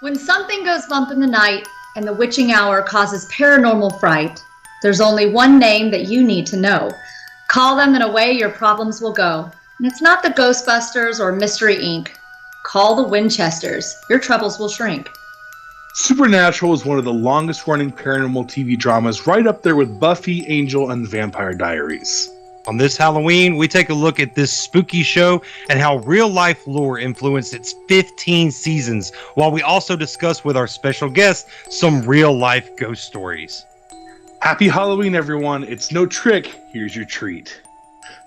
When something goes bump in the night and the witching hour causes paranormal fright, there's only one name that you need to know. Call them and away your problems will go. And it's not the Ghostbusters or Mystery Inc. Call the Winchesters. Your troubles will shrink. Supernatural is one of the longest-running paranormal TV dramas, right up there with Buffy, Angel, and the Vampire Diaries. On this Halloween, we take a look at this spooky show and how real-life lore influenced its 15 seasons, while we also discuss with our special guest some real-life ghost stories. Happy Halloween, everyone. It's no trick. Here's your treat.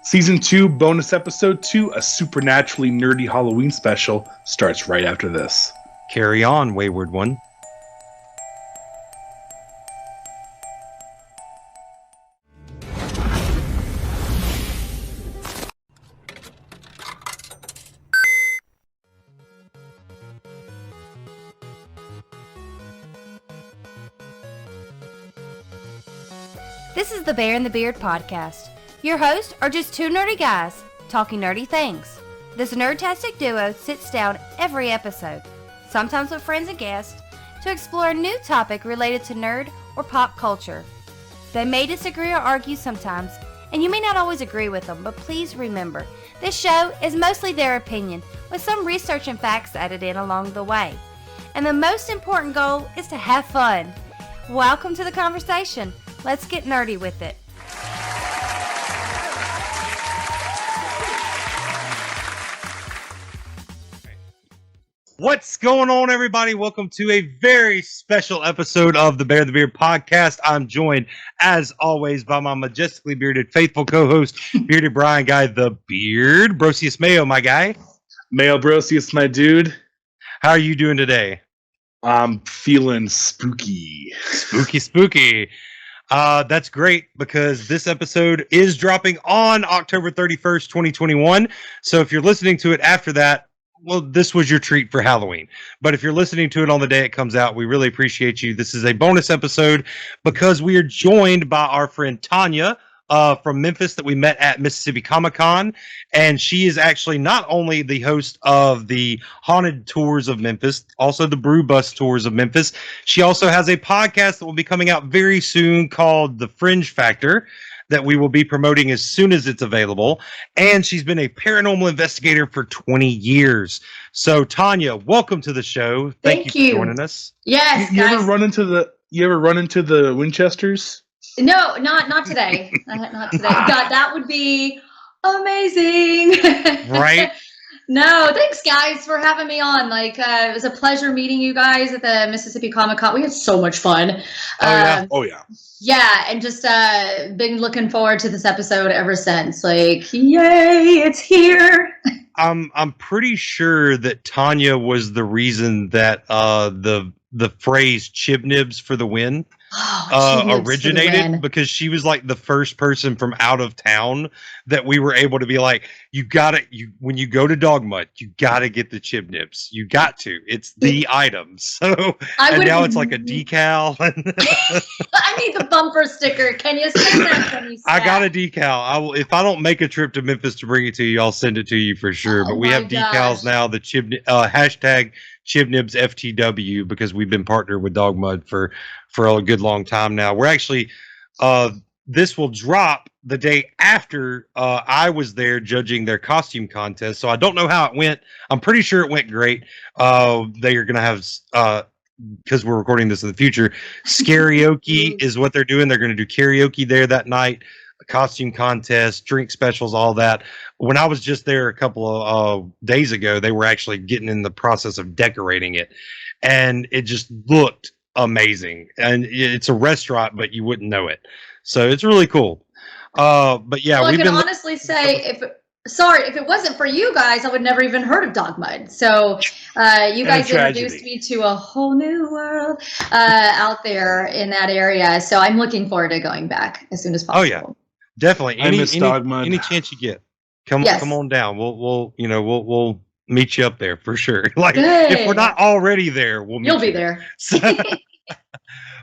Season 2, bonus episode 2, a supernaturally nerdy Halloween special, starts right after this. Carry on, Wayward One. This is the Bear and the Beard podcast. Your hosts are just two nerdy guys talking nerdy things. This nerdtastic duo sits down every episode, sometimes with friends and guests, to explore a new topic related to nerd or pop culture. They may disagree or argue sometimes, and you may not always agree with them, but please remember, this show is mostly their opinion, with some research and facts added in along the way. And the most important goal is to have fun. Welcome to the conversation. Let's get nerdy with it. What's going on, everybody? Welcome to a very special episode of the Bear the Beard podcast. I'm joined, as always, by my majestically bearded, faithful co-host, Bearded Brian Guy, the Beard. Brosius Mayo, my guy. Mayo Brosius, my dude. How are you doing today? I'm feeling spooky. Spooky. That's great because this episode is dropping on October 31st, 2021. So if you're listening to it after that, well, this was your treat for Halloween. But if you're listening to it on the day it comes out, we really appreciate you. This is a bonus episode because we are joined by our friend Tanya from Memphis that we met at Mississippi Comic-Con. And she is actually not only the host of the Haunted Tours of Memphis, also the Brew Bus Tours of Memphis. She also has a podcast that will be coming out very soon called The Fringe Factor that we will be promoting as soon as it's available. And she's been a paranormal investigator for 20 years. So Tanya, welcome to the show. Thank you for joining us. Yes, You ever run into the Winchesters? No, not today. Not today. God, that would be amazing. Right? No, thanks guys for having me on. It was a pleasure meeting you guys at the Mississippi Comic-Con. We had so much fun. Oh yeah. Yeah, and just been looking forward to this episode ever since. Yay, it's here. I'm pretty sure that Tanya was the reason that the phrase "chib nibs for the win" originated, because she was like the first person from out of town that we were able to be like, when you go to Dogmut, you gotta get the chib nibs. You got to. It's the item. So and now it's like a decal. I need the bumper sticker. Can you send that? I got a decal. I will. If I don't make a trip to Memphis to bring it to you, I'll send it to you for sure. But we have decals now. The hashtag Chibnibs FTW, because we've been partnered with Dog Mud for a good long time now. We're actually this will drop the day after I was there judging their costume contest. So I don't know how it went. I'm pretty sure it went great. They are going to have because we're recording this in the future, karaoke is what they're doing. They're going to do karaoke there that night, a costume contest, drink specials, all that. When I was just there a couple of days ago, they were actually getting in the process of decorating it, and it just looked amazing. And it's a restaurant, but you wouldn't know it. So it's really cool. But yeah, I can honestly say if it wasn't for you guys, I would never even heard of Dog Mud. So you guys introduced me to a whole new world out there in that area. So I'm looking forward to going back as soon as possible. Oh yeah, definitely. I miss Dog Mud. Any chance you get, come on down. We'll meet you up there for sure. If we're not already there, we'll meet You'll be there.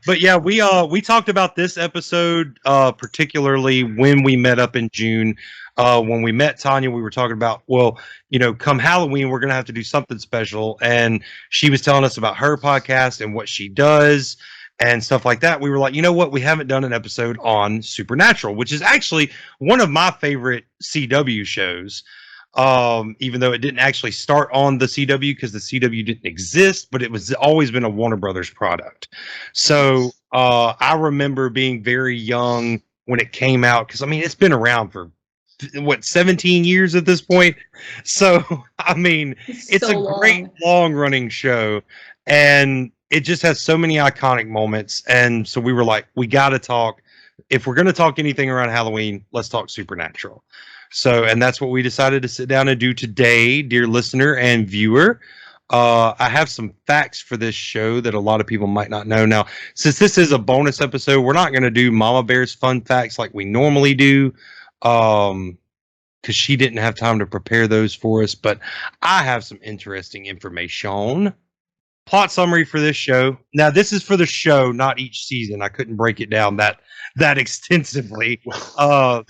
But yeah, we talked about this episode particularly when we met up in June. When we met Tanya, we were talking about, well, come Halloween, we're gonna have to do something special, and she was telling us about her podcast and what she does and stuff like that. We were like, you know what, we haven't done an episode on Supernatural, which is actually one of my favorite CW shows. Even though it didn't actually start on the CW because the CW didn't exist, but it was always been a Warner Brothers product. So I remember being very young when it came out, because I mean it's been around for 17 years at this point. So I mean it's so a great long running show, and it just has so many iconic moments. And so we were like, we got to talk. If we're going to talk anything around Halloween, let's talk Supernatural. So, and that's what we decided to sit down and do today, dear listener and viewer. I have some facts for this show that a lot of people might not know. Now, since this is a bonus episode, we're not going to do Mama Bear's fun facts like we normally do, because she didn't have time to prepare those for us. But I have some interesting information. Plot summary for this show. Now, this is for the show, not each season. I couldn't break it down that extensively. The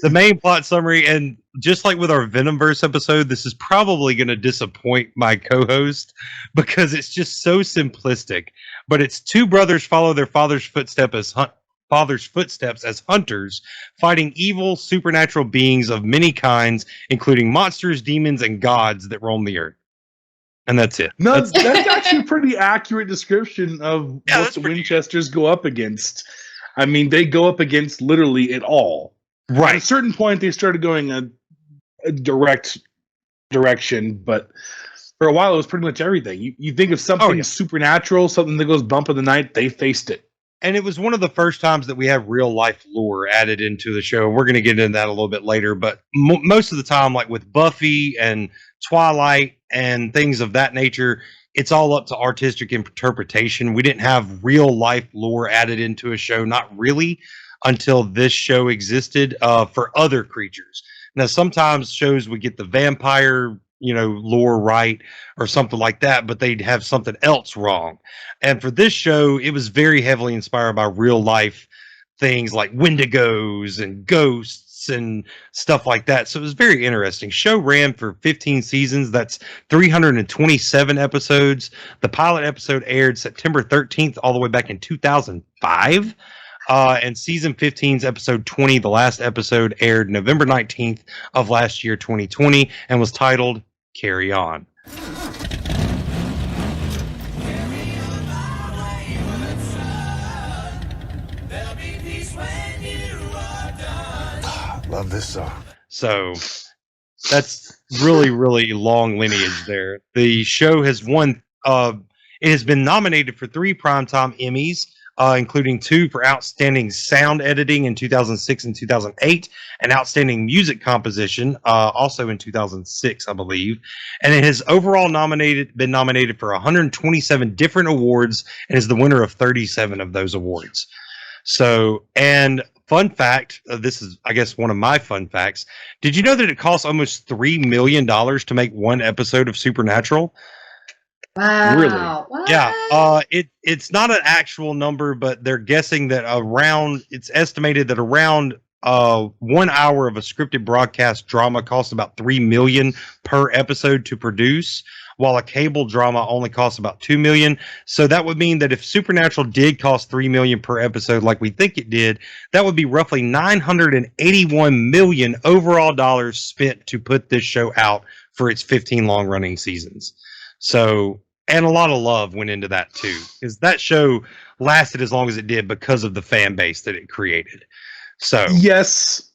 main plot summary, and just like with our Venomverse episode, this is probably going to disappoint my co-host because it's just so simplistic. But it's two brothers follow their father's footsteps as hunters, fighting evil supernatural beings of many kinds, including monsters, demons, and gods that roam the earth. And that's it. No, that's actually a pretty accurate description of what the Winchesters go up against. I mean, they go up against literally it all. Right. At a certain point, they started going a direct direction, but for a while, it was pretty much everything. You think of something supernatural, something that goes bump in the night, they faced it. And it was one of the first times that we have real life lore added into the show. We're going to get into that a little bit later, but most of the time, like with Buffy and Twilight and things of that nature, it's all up to artistic interpretation. We didn't have real life lore added into a show, not really, until this show existed for other creatures. Now, sometimes shows would get the vampire, lore right or something like that, but they'd have something else wrong. And for this show, it was very heavily inspired by real life things like Wendigos and ghosts and stuff like that. So it was very interesting. Show ran for 15 seasons. That's 327 episodes. The pilot episode aired September 13th all the way back in 2005. And season 15's episode 20, the last episode, aired November 19th of last year, 2020, and was titled Carry On. Love this song. So that's really, really long lineage there. The show has won, it has been nominated for 3 Primetime Emmys, including 2 for Outstanding Sound Editing in 2006 and 2008, and Outstanding Music Composition, also in 2006, I believe. And it has overall been nominated for 127 different awards and is the winner of 37 of those awards. So, and fun fact, this is, I guess, one of my fun facts. Did you know that it costs almost $3 million to make one episode of Supernatural? Wow. Really? What? Yeah. It's not an actual number, but they're guessing that it's estimated that around 1 hour of a scripted broadcast drama costs about $3 million per episode to produce, while a cable drama only costs about $2 million. So that would mean that if Supernatural did cost $3 million per episode, like we think it did, that would be roughly $981 million overall dollars spent to put this show out for its 15 long running seasons. So, and a lot of love went into that too, because that show lasted as long as it did because of the fan base that it created. So Yes.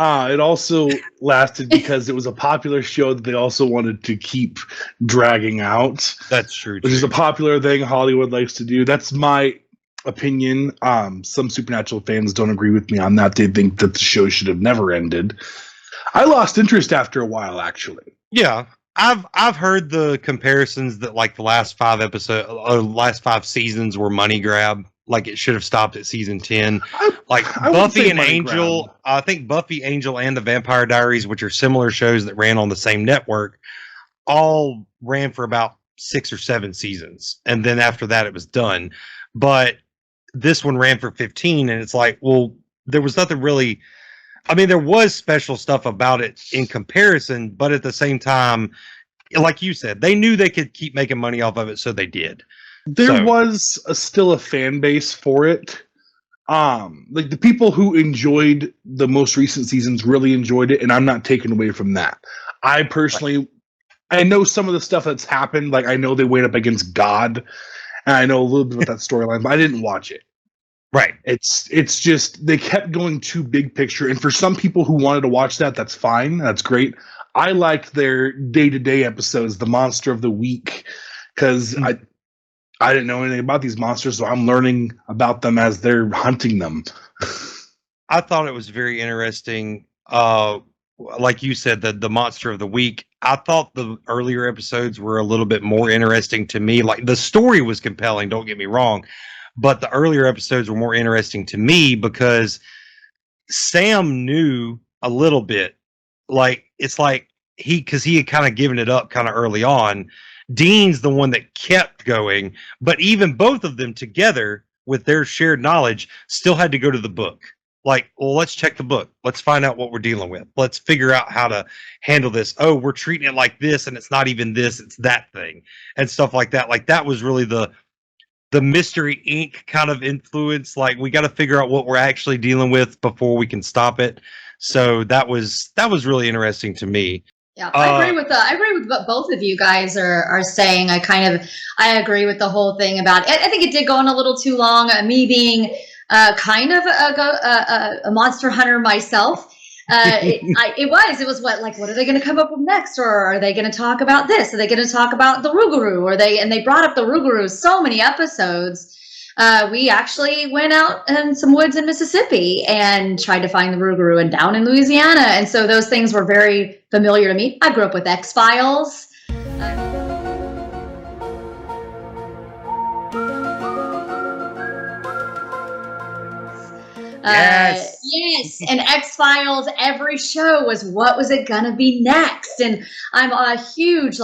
It also lasted because it was a popular show that they also wanted to keep dragging out. that's true. Which is a popular thing Hollywood likes to do. That's my opinion. Some Supernatural fans don't agree with me on that. They think that the show should have never ended. I lost interest after a while, actually. Yeah. I've heard the comparisons that like the last 5 seasons were money grab. Like it should have stopped at season 10. Like Buffy and Angel, I think Buffy, Angel, and the Vampire Diaries, which are similar shows that ran on the same network, all ran for about 6 or 7 seasons, and then after that it was done. But this one ran for 15, and it's like, well, there was nothing really. I mean, there was special stuff about it in comparison, but at the same time, like you said, they knew they could keep making money off of it, so they did. There was still a fan base for it. Like the people who enjoyed the most recent seasons really enjoyed it, and I'm not taken away from that. I personally, I know some of the stuff that's happened. Like I know they went up against God, and I know a little bit about that storyline, but I didn't watch it. Right. It's just they kept going too big picture, and for some people who wanted to watch that, that's fine. That's great. I liked their day-to-day episodes, the monster of the week, because I didn't know anything about these monsters, so I'm learning about them as they're hunting them. I thought it was very interesting. Like you said, the monster of the week. I thought the earlier episodes were a little bit more interesting to me. Like the story was compelling, don't get me wrong, but the earlier episodes were more interesting to me because Sam knew a little bit. Like it's like because he had kind of given it up kind of early on. Dean's the one that kept going, but even both of them together with their shared knowledge still had to go to the book. Like, well, let's check the book. Let's find out what we're dealing with. Let's figure out how to handle this. Oh, we're treating it like this, and it's not even this, it's that thing, and stuff like that. Like that was really the Mystery Inc. kind of influence. Like we got to figure out what we're actually dealing with before we can stop it. So that was really interesting to me. Yeah, I agree with what both of you guys are saying. I agree with the whole thing about it. I think it did go on a little too long. Me being kind of a monster hunter myself, it was what are they going to come up with next, or are they going to talk about this? Are they going to talk about the Rougarou? And they brought up the Rougarou so many episodes. We actually went out in some woods in Mississippi and tried to find the Rougarou, and down in Louisiana. And so those things were very familiar to me. I grew up with X-Files. Yes, and X-Files, every show was what was it gonna be next? And I'm a huge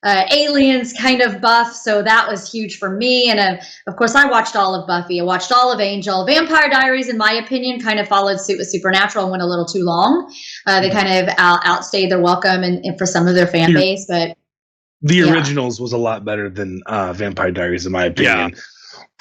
aliens kind of buff, so that was huge for me. And of course, I watched all of Buffy. I watched all of Angel. Vampire Diaries, in my opinion, kind of followed suit with Supernatural and went a little too long. They kind of outstayed their welcome and for some of their fan base, but the originals was a lot better than Vampire Diaries, in my opinion.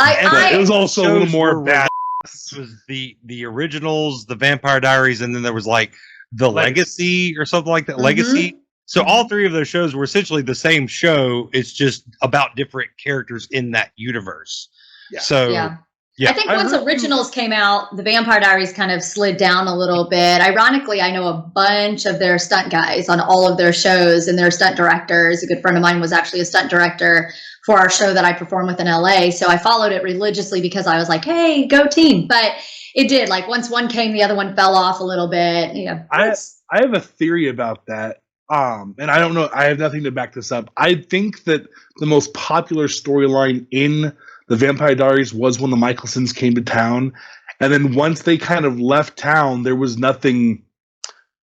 Yeah. It was also a little more bad. It was the originals, the Vampire Diaries, and then there was like the Legacy or something like that. Mm-hmm. Legacy. So all three of those shows were essentially the same show. It's just about different characters in that universe. Yeah. So I think once originals came out, the Vampire Diaries kind of slid down a little bit. Ironically, I know a bunch of their stunt guys on all of their shows and their stunt directors. A good friend of mine was actually a stunt director for our show that I performed with in LA. So I followed it religiously because I was like, hey, go team. But it did. Like once one came, the other one fell off a little bit. Yeah. I have a theory about that. And I don't know, I have nothing to back this up. I think that the most popular storyline in the Vampire Diaries was when the Michelsons came to town. And then once they kind of left town, there was nothing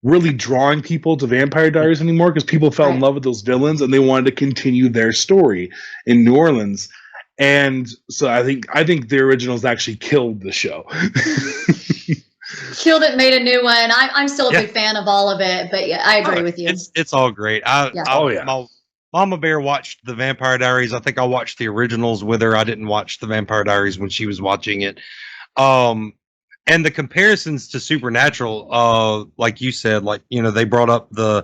really drawing people to Vampire Diaries anymore because people fell in love with those villains and they wanted to continue their story in New Orleans. And so I think the originals actually killed the show. Killed it, made a new one. I'm still a big fan of all of it, but yeah, I agree with you. It's all great. My Mama Bear watched the Vampire Diaries. I think I watched the originals with her. I didn't watch the Vampire Diaries when she was watching it. And the comparisons to Supernatural, like you said, they brought up the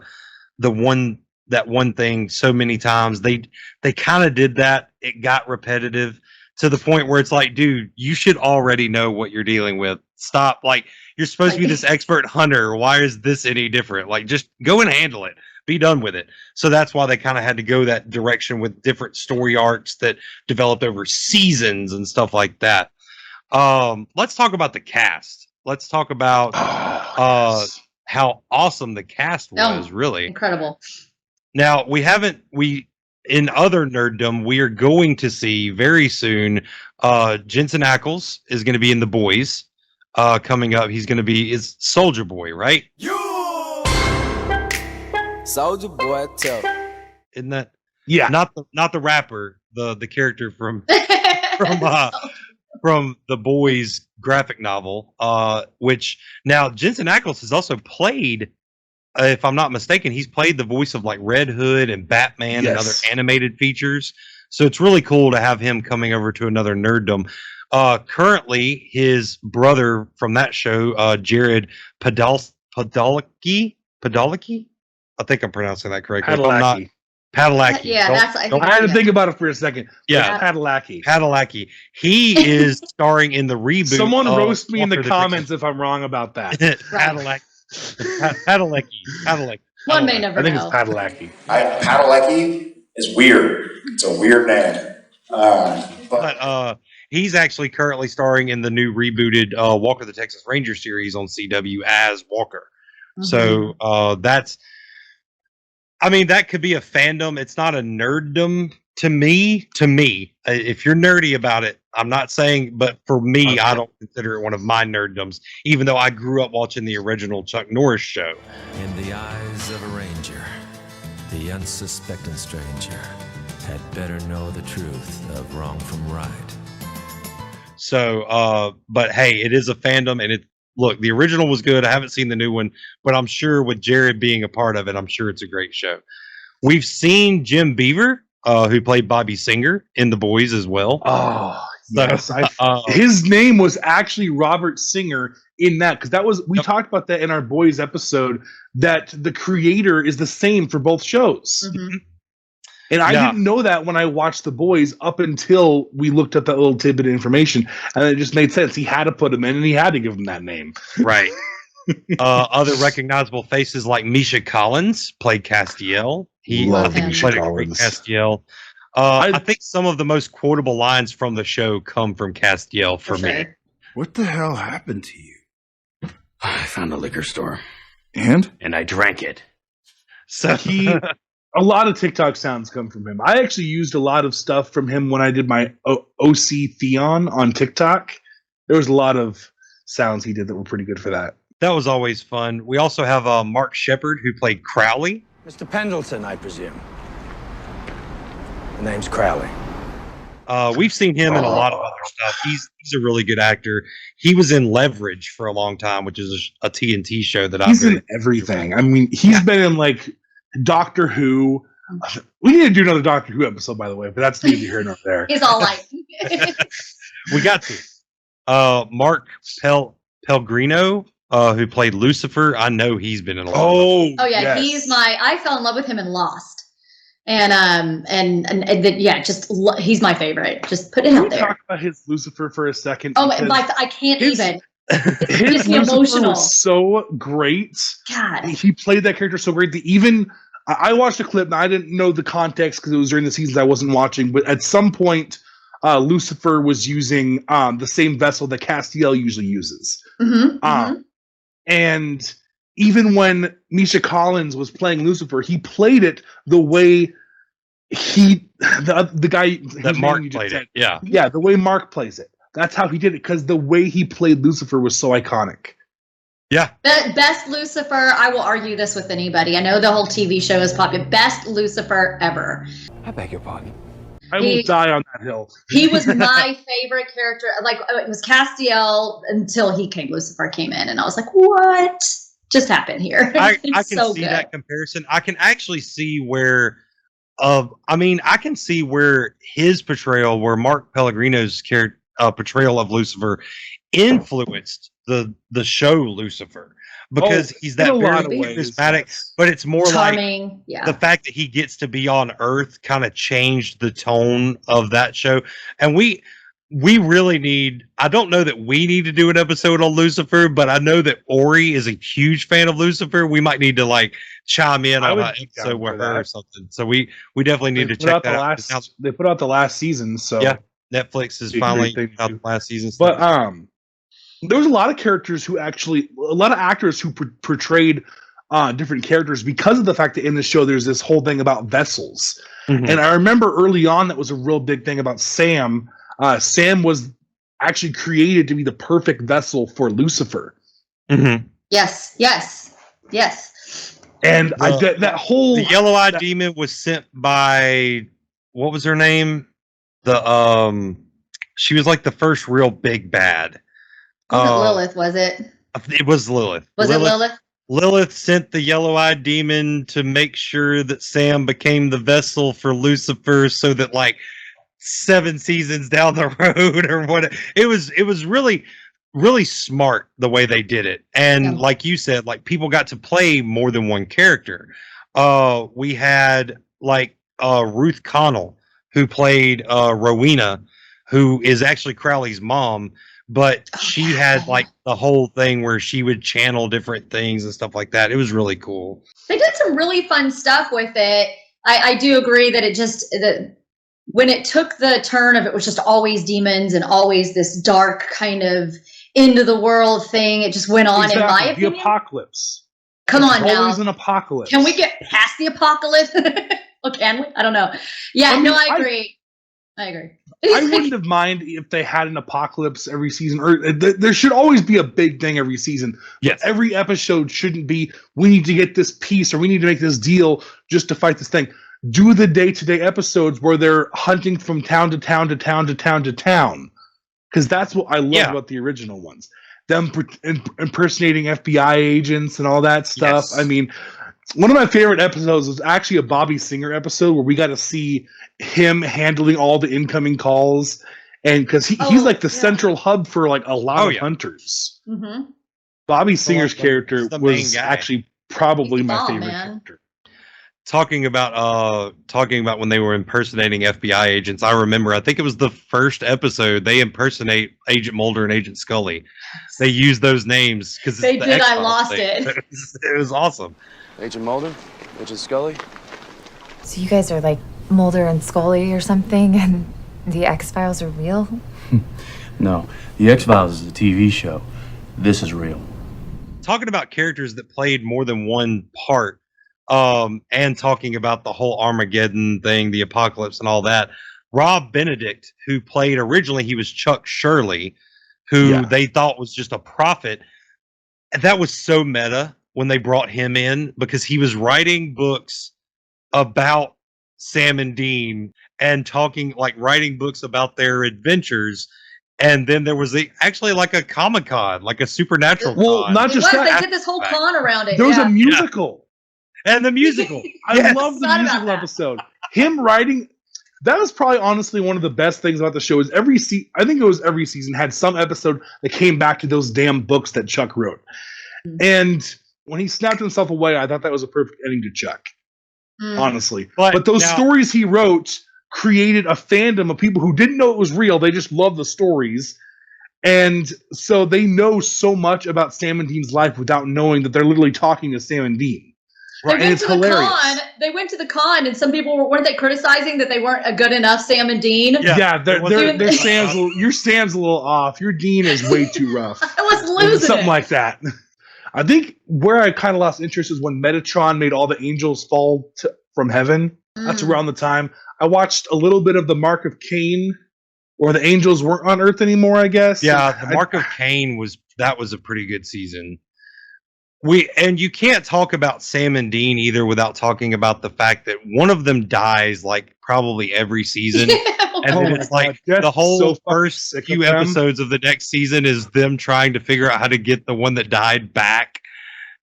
one thing so many times. They kind of did that. It got repetitive to the point where it's like, dude, you should already know what you're dealing with. Stop. Like, you're supposed to be this expert hunter. Why is this any different? Like, just go and handle it. Be done with it. So that's why they kind of had to go that direction with different story arcs that developed over seasons and stuff like that. Let's talk about the cast. Let's talk about how awesome the cast was, really. Incredible. Now, in other nerddom, we are going to see very soon, Jensen Ackles is going to be in The Boys coming up. He's going to be Soldier Boy, right? Soldier Boy, tell. Isn't that? Yeah. Not the rapper, the character from the Boys graphic novel, which now Jensen Ackles has also played, if I'm not mistaken, he's played the voice of like Red Hood and Batman and other animated features. So it's really cool to have him coming over to another nerddom. Currently, his brother from that show, Jared Padalecki. I think I'm pronouncing that correctly. Padalecki. Padalecki. Yeah, I had to think about it for a second. Yeah, Padalecki. He is starring in the reboot. Someone roast me in the comments if I'm wrong about that. Padalecki. One may never know. I think it's Padalecki. Padalecki is weird. It's a weird name. But he's actually currently starring in the new rebooted Walker the Texas Ranger series on CW as Walker. Mm-hmm. So that could be a fandom. It's not a nerddom to me. If you're nerdy about it, I'm not saying, but for me, I don't consider it one of my nerddoms, even though I grew up watching the original Chuck Norris show. In the eyes of a ranger, the unsuspecting stranger had better know the truth of wrong from right. So, but hey, it is a fandom, and look, the original was good. I haven't seen the new one, but I'm sure with Jared being a part of it, I'm sure it's a great show. We've seen Jim Beaver, who played Bobby Singer in The Boys as well. Oh, yes. His name was actually Robert Singer in that, because we talked about that in our Boys episode, that the creator is the same for both shows. Mm-hmm. And I didn't know that when I watched The Boys up until we looked at that little tidbit of information, and it just made sense. He had to put him in, and he had to give him that name. Right. Other recognizable faces like Misha Collins played Castiel. He played a great Castiel. I think some of the most quotable lines from the show come from Castiel for me. What the hell happened to you? I found a liquor store. And I drank it. So a lot of TikTok sounds come from him. I actually used a lot of stuff from him when I did my OC Theon on TikTok. There was a lot of sounds he did that were pretty good for that. That was always fun. We also have Mark Shepard, who played Crowley. Mr. Pendleton, I presume. The name's Crowley. We've seen him in a lot of other stuff. He's a really good actor. He was in Leverage for a long time, which is a TNT show that he's in everything. I mean, he's been in like Doctor Who. We need to do another Doctor Who episode, by the way, but that's neither here nor there. He's all like, we got to. Mark Pellegrino, who played Lucifer. I know he's been in a lot. Oh yeah, yes. I fell in love with him in Lost. And he's my favorite. Just put it out there. Talk about his Lucifer for a second. Oh, I can't even. His Lucifer was so great. God, he played that character so great that even I watched a clip and I didn't know the context because it was during the seasons I wasn't watching. But at some point, Lucifer was using the same vessel that Castiel usually uses. Mm-hmm, and even when Misha Collins was playing Lucifer, he played it the way the guy that Mark played it. Yeah, the way Mark plays it. That's how he did it, because the way he played Lucifer was so iconic. Yeah. Best Lucifer, I will argue this with anybody. I know the whole TV show is popular. Best Lucifer ever. I beg your pardon. I will die on that hill. He was my favorite character. Like, it was Castiel until Lucifer came in, and I was like, what just happened here? I can see that comparison. I can actually see where I can see where his portrayal, where Mark Pellegrino's portrayal of Lucifer influenced the show Lucifer, because he's that very charismatic, but it's more charming, like the fact that he gets to be on Earth kind of changed the tone of that show. And we really need, I don't know that we need to do an episode on Lucifer, but I know that Ori is a huge fan of Lucifer. We might need to like chime in on an episode with her or something. So we definitely need to check that out. They put out the last season, so yeah, Netflix is finally put out the last season. But there was a lot of characters who actually, a lot of actors who portrayed different characters because of the fact that in the show there's this whole thing about vessels. Mm-hmm. And I remember early on that was a real big thing about Sam. Sam was actually created to be the perfect vessel for Lucifer. Mm-hmm. Yes. And that whole the yellow-eyed demon was sent by, what was her name? She was like the first real big bad. Wasn't Lilith, was it? It was Lilith. Was it Lilith? Lilith sent the yellow-eyed demon to make sure that Sam became the vessel for Lucifer, so that like 7 seasons down the road or what, it was really, really smart the way they did it. And like you said, like people got to play more than one character. We had like Ruth Connell, who played Rowena, who is actually Crowley's mom. But she had like the whole thing where she would channel different things and stuff like that. It was really cool. They did some really fun stuff with it. I do agree that when it took the turn of it was just always demons and always this dark kind of end of the world thing, it just went on. Exactly. In my opinion, the apocalypse. Come on now. Always an apocalypse. Can we get past the apocalypse? Or can we? I don't know. Yeah, I agree. I agree. I wouldn't have minded if they had an apocalypse every season, or there should always be a big thing every season. Yes. But every episode shouldn't be, we need to get this piece or we need to make this deal just to fight this thing. Do the day-to-day episodes where they're hunting from town to town to town to town to town. Because that's what I love about the original ones. Them impersonating FBI agents and all that stuff. Yes. I mean, one of my favorite episodes was actually a Bobby Singer episode where we got to see him handling all the incoming calls, and because he's like the central hub for like a lot of hunters. Mm-hmm. Bobby Singer's character was guy. Actually probably my favorite character. Talking about when they were impersonating FBI agents, I remember, I think it was the first episode, they impersonate Agent Mulder and Agent Scully. They use those names because they did. I lost it. It was awesome. Agent Mulder? Agent Scully? So you guys are like Mulder and Scully or something, and the X-Files are real? No, the X-Files is a TV show. This is real. Talking about characters that played more than one part, and talking about the whole Armageddon thing, the apocalypse and all that, Rob Benedict, who played originally, he was Chuck Shirley, who they thought was just a prophet. And that was so meta when they brought him in, because he was writing books about Sam and Dean and writing books about their adventures. And then there was actually like a Comic-Con, like a supernatural con. Not just that. They did this whole con around it. There was a musical. Yeah. And the musical. I love the musical episode. Him writing, that was probably honestly one of the best things about the show is I think it was every season had some episode that came back to those damn books that Chuck wrote. And when he snapped himself away, I thought that was a perfect ending to Chuck. Honestly. But those stories he wrote created a fandom of people who didn't know it was real. They just loved the stories. And so they know so much about Sam and Dean's life without knowing that they're literally talking to Sam and Dean. Right. And it's hilarious. They went to the con, and some people weren't they criticizing that they weren't a good enough Sam and Dean? Yeah, your Sam's a little off. Your Dean is way too rough. I was losing something like that. I think where I kind of lost interest is when Metatron made all the angels fall from heaven. That's around the time I watched a little bit of the Mark of Cain, or the angels weren't on Earth anymore, I guess. Yeah, the Mark of Cain was a pretty good season. And you can't talk about Sam and Dean either without talking about the fact that one of them dies like probably every season. And then it's like the whole first few episodes of the next season is them trying to figure out how to get the one that died back.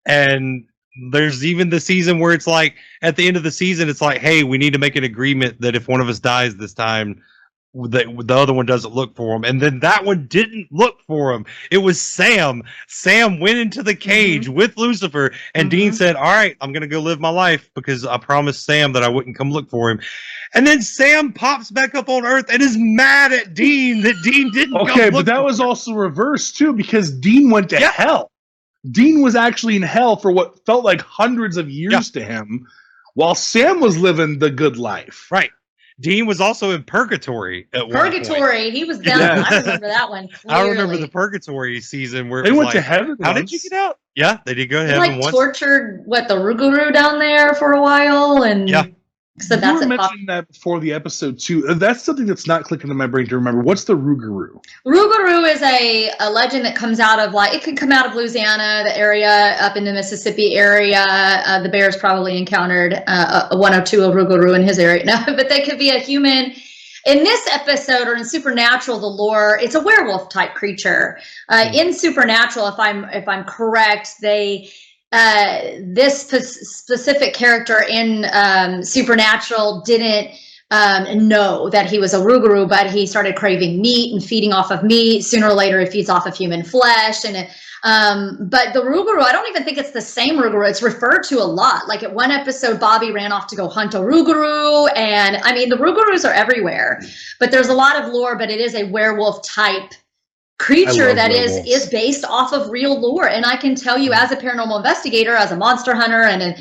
And there's even the season where it's like at the end of the season, it's like, hey, we need to make an agreement that if one of us dies this time, the other one doesn't look for him. And then that one didn't look for him. It was Sam. Sam went into the cage with Lucifer, and Dean said, all right, I'm going to go live my life because I promised Sam that I wouldn't come look for him. And then Sam pops back up on Earth and is mad at Dean that Dean didn't go look but that was also reversed too, because Dean went to hell. Dean was actually in hell for what felt like hundreds of years to him, while Sam was living the good life. Right. Dean was also in purgatory at one point. He was down. I remember that one. Clearly. I remember the purgatory season where they went to heaven. How did you get out? Yeah, they did go to heaven once. Tortured the Rougarou down there for a while, and So You that's were it. mentioning that before the episode too. That's something that's not clicking in my brain to remember. What's the Rougarou? Rougarou is a legend that comes out of it can come out of Louisiana, the area up in the Mississippi area. The Bears probably encountered one or two of Rougarou in his area. No, but they could be a human. In this episode or in Supernatural, the lore, it's a werewolf type creature. In Supernatural, if I'm correct, this specific character in Supernatural didn't know that he was a Rougarou, but he started craving meat and feeding off of meat. Sooner or later, he feeds off of human flesh. But the Rougarou, I don't even think it's the same Rougarou. It's referred to a lot. Like at one episode, Bobby ran off to go hunt a Rougarou. And I mean, the Rougarous are everywhere. But there's a lot of lore, but it is a werewolf type creature that is based off of real lore. And I can tell you as a paranormal investigator, as a monster hunter and a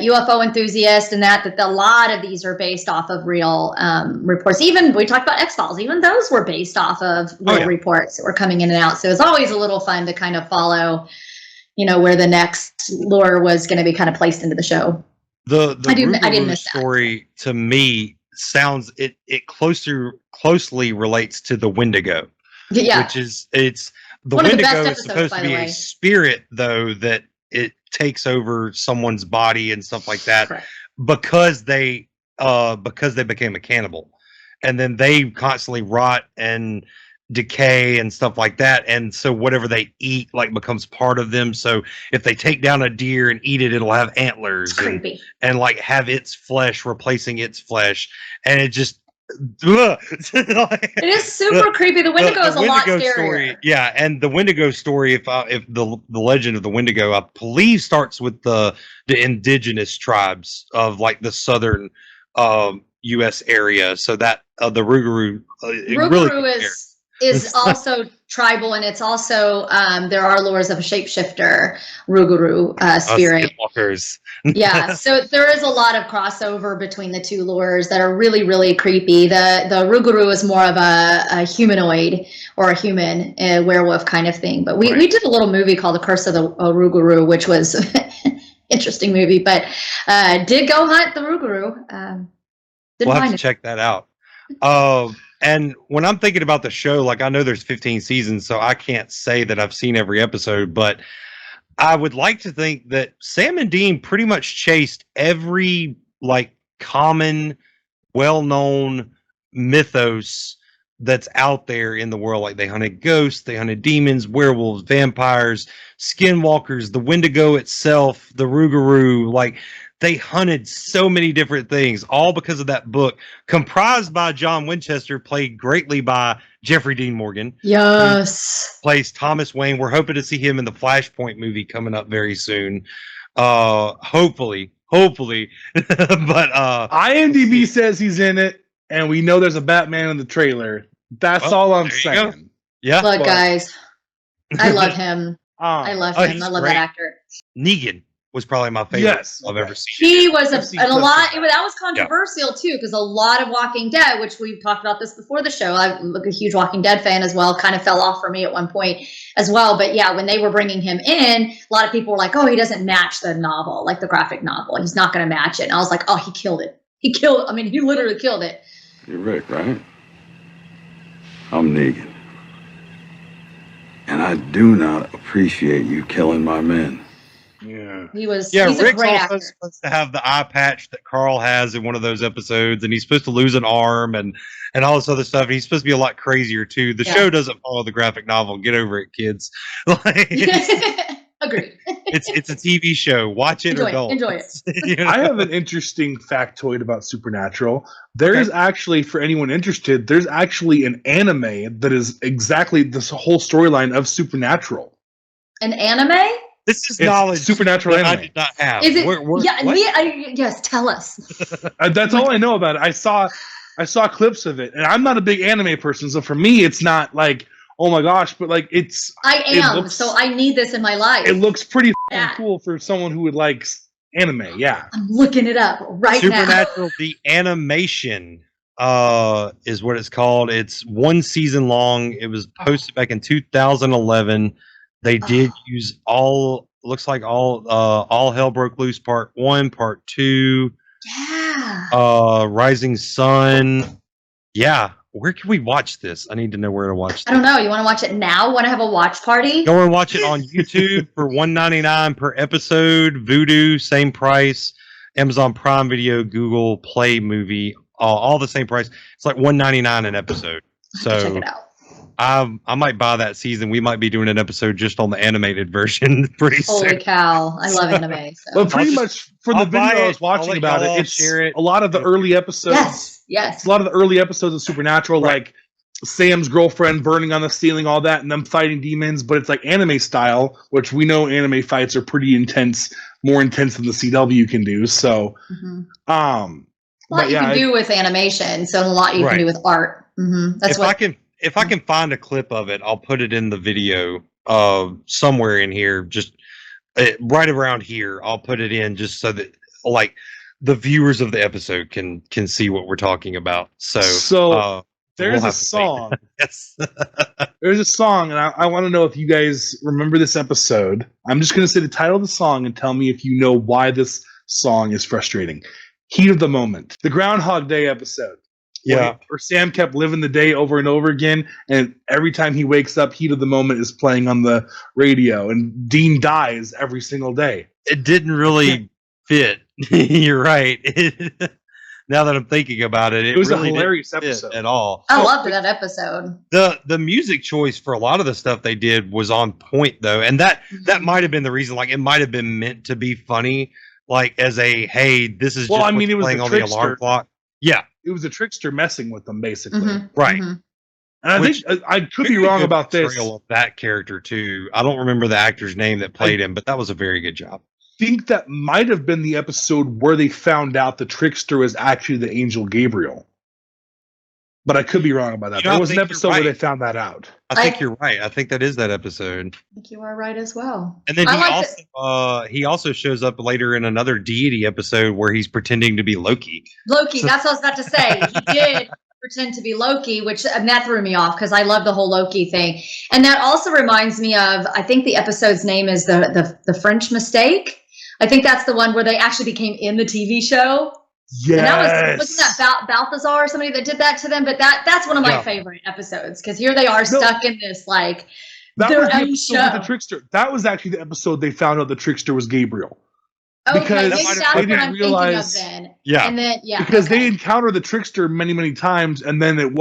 UFO enthusiast and that a lot of these are based off of real reports. Even we talked about X-Files, even those were based off of real reports that were coming in and out. So it's always a little fun to kind of follow, where the next lore was going to be kind of placed into the show. The I didn't miss story to me sounds it closely relates to the Wendigo. Yeah, which is the Wendigo is supposed to be a spirit, though, that it takes over someone's body and stuff like that. Correct. because they became a cannibal, and then they constantly rot and decay and stuff like that, and so whatever they eat becomes part of them. So if they take down a deer and eat it, it'll have antlers and have its flesh replacing its flesh, and it just it is super creepy. The Windigo is a lot scarier. Story, yeah, and the Wendigo story, if the legend of the Wendigo, I believe, starts with the indigenous tribes of the southern U.S. area. So that the Rougarou, Rougarou is also tribal, and it's also there are lores of a shapeshifter Rougarou spirit. Skinwalkers. Yeah, so there is a lot of crossover between the two lures that are really, really creepy. The Rougarou is more of a humanoid or a human werewolf kind of thing. But we did a little movie called The Curse of the Rougarou, which was an interesting movie. But did go hunt the Rougarou. We'll have to check that out. And when I'm thinking about the show, I know there's 15 seasons, so I can't say that I've seen every episode, but I would like to think that Sam and Dean pretty much chased every common, well-known mythos that's out there in the world. They hunted ghosts, they hunted demons, werewolves, vampires, skinwalkers, the Wendigo itself, the Rougarou. They hunted so many different things, all because of that book, comprised by John Winchester, played greatly by Jeffrey Dean Morgan. Yes. Plays Thomas Wayne. We're hoping to see him in the Flashpoint movie coming up very soon. Hopefully. But IMDb says he's in it, and we know there's a Batman in the trailer. That's all I'm saying. Yeah. Look, guys, I love him. I love him. I love that actor. Negan was probably my favorite I've ever seen. He was that was controversial too, because a lot of Walking Dead, which we've talked about this before the show, I'm a huge Walking Dead fan as well, kind of fell off for me at one point as well. But yeah, when they were bringing him in, a lot of people were like, oh, he doesn't match the novel, the graphic novel. He's not going to match it. And I was like, oh, he killed it. He literally killed it. You're Rick, right? I'm Negan. And I do not appreciate you killing my men. Yeah, he's Rick's a great also actor. supposed to have the eye patch that Carl has in one of those episodes, and he's supposed to lose an arm and all this other stuff. And he's supposed to be a lot crazier too. The show doesn't follow the graphic novel. Get over it, kids. Agreed. It's a TV show. Watch it or don't. Enjoy it. I have an interesting factoid about Supernatural. There is actually, for anyone interested, there's actually an anime that is exactly this whole storyline of Supernatural. An anime? This is knowledge Supernatural anime. I did not have. Is it? Yes, tell us. That's all I know about it. I saw clips of it, and I'm not a big anime person, so for me, it's not oh my gosh, but it's. So I need this in my life. It looks pretty cool for someone who would like anime. Yeah, I'm looking it up right now. Supernatural, the animation, is what it's called. It's 1 season long. It was posted back in 2011. They did use all Hell Broke Loose Part 1, Part 2. Yeah. Rising Sun. Yeah. Where can we watch this? I need to know where to watch this. I don't know. You want to watch it now? Want to have a watch party? Go and watch it on YouTube for $1.99 per episode. Vudu, same price. Amazon Prime Video, Google Play Movie, all the same price. It's like $1.99 an episode. So check it out. I might buy that season. We might be doing an episode just on the animated version pretty soon. Holy cow. I love anime. So. Well, pretty much from the video I was watching about it, it's share it. a lot of the early episodes. Yes. A lot of the early episodes of Supernatural, like Sam's girlfriend burning on the ceiling, all that, and them fighting demons, but it's like anime style, which we know anime fights are pretty intense, more intense than the CW can do. So, a lot you can do with animation, so a lot you can do with art. That's if I can find a clip of it, I'll put it in the video somewhere in here, just right around here. I'll put it in just so that like the viewers of the episode can see what we're talking about. So there's a song. Yes. There's a song, and I want to know if you guys remember this episode. I'm just going to say the title of the song and tell me if you know why this song is frustrating. Heat of the Moment. The Groundhog Day episode. Yeah. Where Sam kept living the day over and over again, and every time he wakes up, Heat of the Moment is playing on the radio, and Dean dies every single day. It didn't really fit. You're right. Now that I'm thinking about it, it was really a hilarious episode at all. I loved that episode. The music choice for a lot of the stuff they did was on point though, and that might have been the reason. Like it might have been meant to be funny, like as a hey, this is just it was playing on the alarm clock. Yeah, it was a trickster messing with them basically, right? And I think I could be wrong about this. Of that character too. I don't remember the actor's name that played him, but that was a very good job. Think that might have been the episode where they found out the trickster was actually the angel Gabriel. But I could be wrong about that. There was an episode where they found that out. I think you're right. I think that is that episode. I think you are right as well. And then he also shows up later in another deity episode where he's pretending to be Loki. That's what I was about to say. He did pretend to be Loki, and that threw me off because I love the whole Loki thing. And that also reminds me of, I think the episode's name is the French Mistake. I think that's the one where they actually became in the TV show. Yes. And wasn't that Balthazar or somebody that did that to them? But that's one of my favorite episodes because here they are stuck in this like their own show. With the trickster. That was actually the episode they found out the trickster was Gabriel. Okay, because that's they what didn't I'm realize. Thinking of then. Yeah. And then because they encountered the trickster many, many times, and then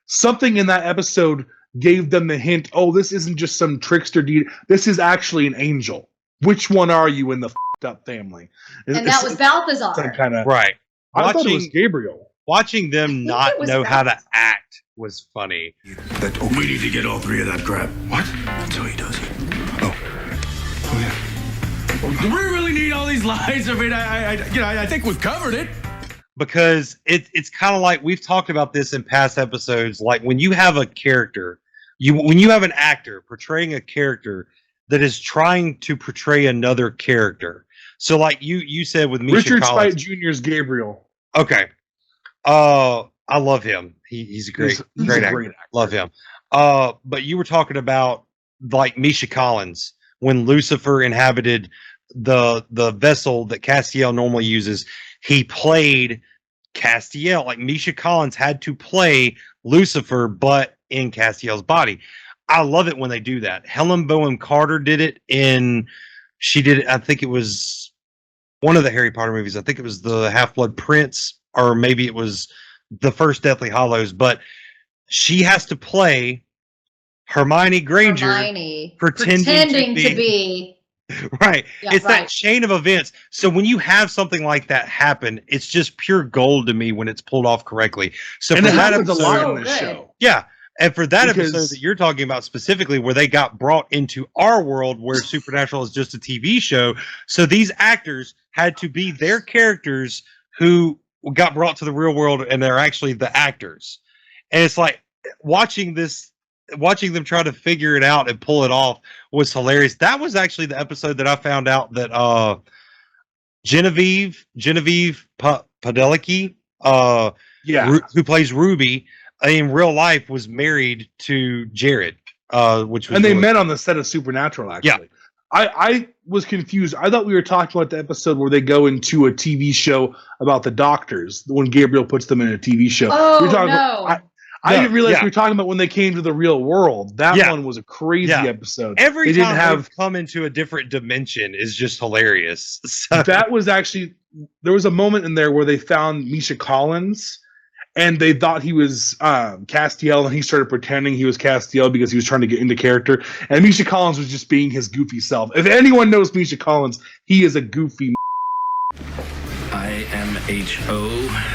something in that episode gave them the hint. Oh, this isn't just some trickster deed. This is actually an angel. Which one are you in the up family? And that was Balthazar. Kind of right. I thought it was Gabriel. Watching them not know how to act was funny. We need to get all three of that crap. What? That's how he does it. Oh yeah. Do we really need all these lines? I mean, I think we've covered it. Because it's kind of like we've talked about this in past episodes. Like when you have a character, when you have an actor portraying a character that is trying to portray another character. So like you said with Misha Richard Collins. Spite Jr.'s Gabriel. Okay. I love him. He's a great actor. Love him. But you were talking about like Misha Collins when Lucifer inhabited the vessel that Castiel normally uses. He played Castiel. Like Misha Collins had to play Lucifer, but in Castiel's body. I love it when they do that. Helen Bonham Carter did it she did it, I think it was one of the Harry Potter movies. I think it was the Half-Blood Prince, or maybe it was the first Deathly Hallows, but she has to play Hermione Granger pretending to be right. Yeah, it's that chain of events. So when you have something like that happen, it's just pure gold to me when it's pulled off correctly. So and for it that happens episode, a lot in this show. Yeah. And for that episode that you're talking about specifically, where they got brought into our world where Supernatural is just a TV show. So these actors had to be their characters who got brought to the real world, and they're actually the actors. And it's like watching them try to figure it out and pull it off was hilarious. That was actually the episode that I found out that Genevieve Padalecki, who plays Ruby, in real life was married to Jared, which was and they met on the set of Supernatural. Actually, I was confused. I thought we were talking about the episode where they go into a TV show about the doctors, when Gabriel puts them in a TV show. Oh, we were talking no. I didn't realize we were talking about when they came to the real world. That one was a crazy episode. Every time they come into a different dimension is just hilarious. So. That was actually, there was a moment in there where they found Misha Collins, and they thought he was Castiel, and he started pretending he was Castiel because he was trying to get into character. And Misha Collins was just being his goofy self. If anyone knows Misha Collins, he is a goofy. IMHO.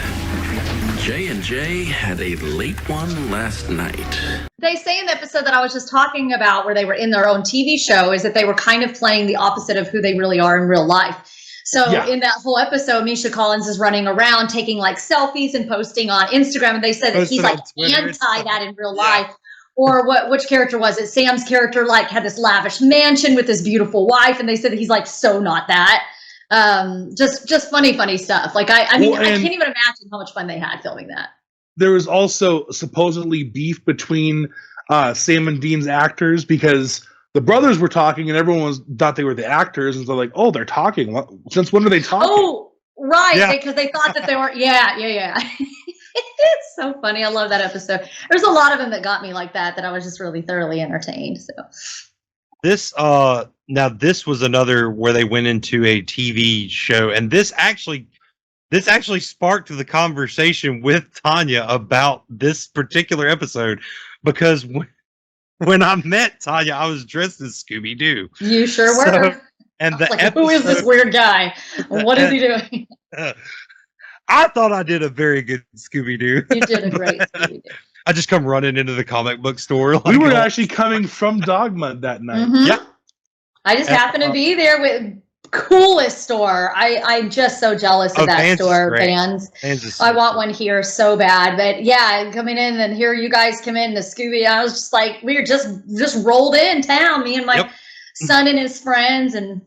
J&J had a late one last night. They say in the episode that I was just talking about, where they were in their own TV show, is that they were kind of playing the opposite of who they really are in real life. So in that whole episode, Misha Collins is running around taking like selfies and posting on Instagram. And they said that he's like anti that in real life. Or which character was it? Sam's character like had this lavish mansion with this beautiful wife. And they said that he's like so not that. Just funny stuff. Like, I mean, I can't even imagine how much fun they had filming that. There was also supposedly beef between Sam and Dean's actors, because the brothers were talking and everyone thought they were the actors, and they're like, "Oh, they're talking. Since when are they talking?" Oh, right, because they thought that they were. Yeah. It's so funny. I love that episode. There's a lot of them that got me like that I was just really thoroughly entertained. So this was another where they went into a TV show, and this actually sparked the conversation with Tanya about this particular episode, because when I met Tanya, I was dressed as Scooby-Doo. You sure were. And the like, who is this weird guy? What is he doing? I thought I did a very good Scooby-Doo. You did a great Scooby-Doo. I just come running into the comic book store. Like, we were actually coming from Dogma that night. Mm-hmm. Yeah. I just happened to be there with coolest store. I'm just so jealous of that store. Vans. I want one here so bad. But yeah, coming in and here you guys come in the Scooby. I was just like, we were just rolled in town, me and my son and his friends, and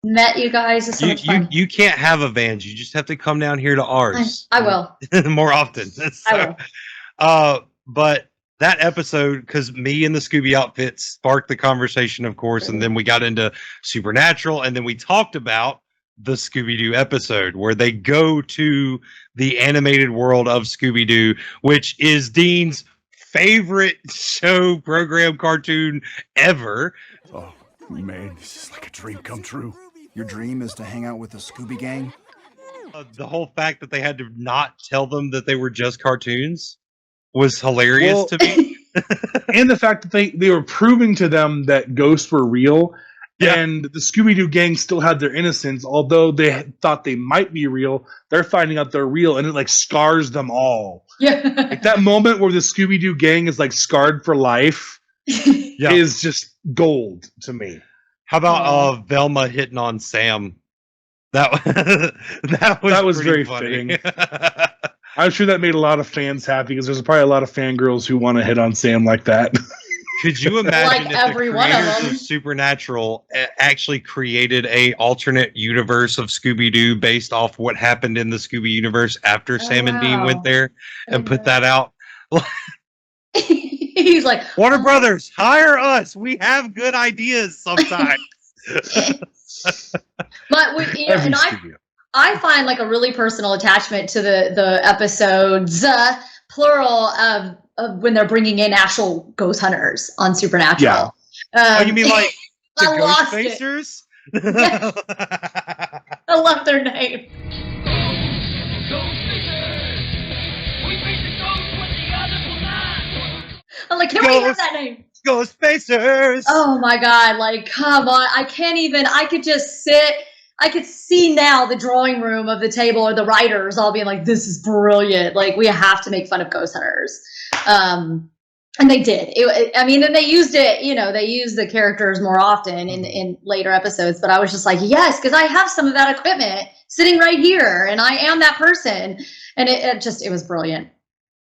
met you guys. It's so much fun. You can't have a Vans. You just have to come down here to ours. I will. More often. I will. But that episode, because me and the Scooby outfit sparked the conversation, of course, and then we got into Supernatural, and then we talked about the Scooby-Doo episode where they go to the animated world of Scooby-Doo, which is Dean's favorite show, program, cartoon ever. Oh, man, this is like a dream come true. Your dream is to hang out with the Scooby Gang? The whole fact that they had to not tell them that they were just cartoons was hilarious to me. And the fact that they were proving to them that ghosts were real, and the Scooby-Doo gang still had their innocence, although they thought they might be real. They're finding out they're real, and it like scars them all. Yeah, like that moment where the Scooby-Doo gang is like scarred for life is just gold to me. How about Velma hitting on Sam? That was very funny. fitting. I'm sure that made a lot of fans happy, because there's probably a lot of fangirls who want to hit on Sam like that. Could you imagine like if every the one of creators them of Supernatural actually created a alternate universe of Scooby-Doo based off what happened in the Scooby universe after Sam and Dean went there and put that out? He's like, Warner Brothers, hire us. We have good ideas sometimes. But and I find like a really personal attachment to the episodes, plural, of when they're bringing in actual ghost hunters on Supernatural. Yeah. You mean like the Ghostbusters? Yes. I love their name. I'm like, can we have that name? Ghostbusters. Oh my God! Like, come on! I can't even. I could just sit. I could see now the drawing room of the table, or the writers all being like, "This is brilliant! Like, we have to make fun of ghost hunters." And they did. And they used it. They used the characters more often in later episodes. But I was just like, yes, because I have some of that equipment sitting right here, and I am that person. And it was brilliant.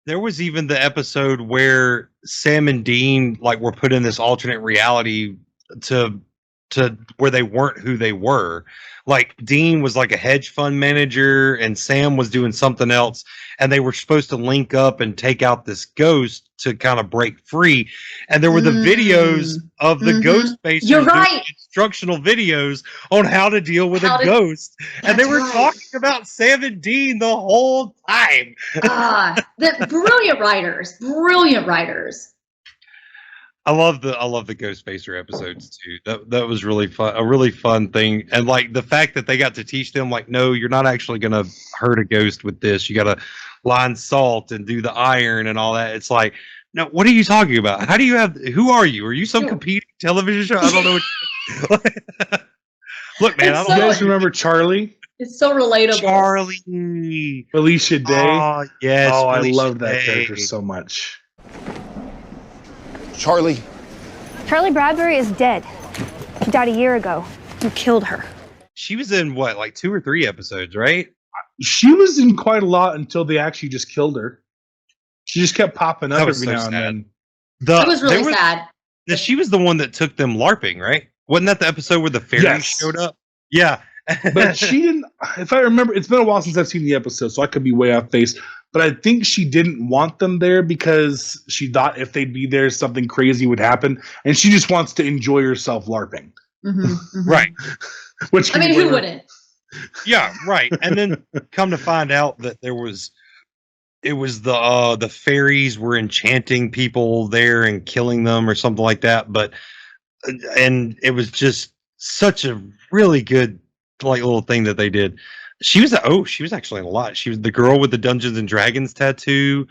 There was even the episode where Sam and Dean were put in this alternate reality to to where they weren't who they were. Like Dean was like a hedge fund manager and Sam was doing something else, and they were supposed to link up and take out this ghost to kind of break free. And there were the videos of the Ghostbusters. You're right. Instructional videos on how to deal with a ghost. And they were talking about Sam and Dean the whole time. The brilliant writers. Brilliant writers. I love the Ghostbuster episodes too. That was really fun, a really fun thing, and like the fact that they got to teach them, like, no, you're not actually gonna hurt a ghost with this. You gotta line salt and do the iron and all that. It's like, no, what are you talking about? How do you have? Who are you? Are you some competing television show? I don't know. Look, man, you guys remember Charlie? It's so relatable. Charlie, Felicia Day. Oh yes. Oh, I Felicia love that Day. character so much. Charlie Bradbury is dead. She died a year ago. You killed her. She was in what, like 2 or 3 episodes, right? She was in quite a lot until they actually just killed her. She just kept popping up every now and then. It was really sad. She was the one that took them LARPing, right? Wasn't that the episode where the fairies showed up? Yeah. But she didn't, if I remember, it's been a while since I've seen the episode, so I could be way off base. But I think she didn't want them there because she thought if they'd be there, something crazy would happen. And she just wants to enjoy herself LARPing. Right. Which I mean, who wouldn't? Yeah, right. And then come to find out that it was the fairies were enchanting people there and killing them or something like that. And it was just such a really good little thing that they did. She was actually in a lot. She was the girl with the Dungeons and Dragons tattoo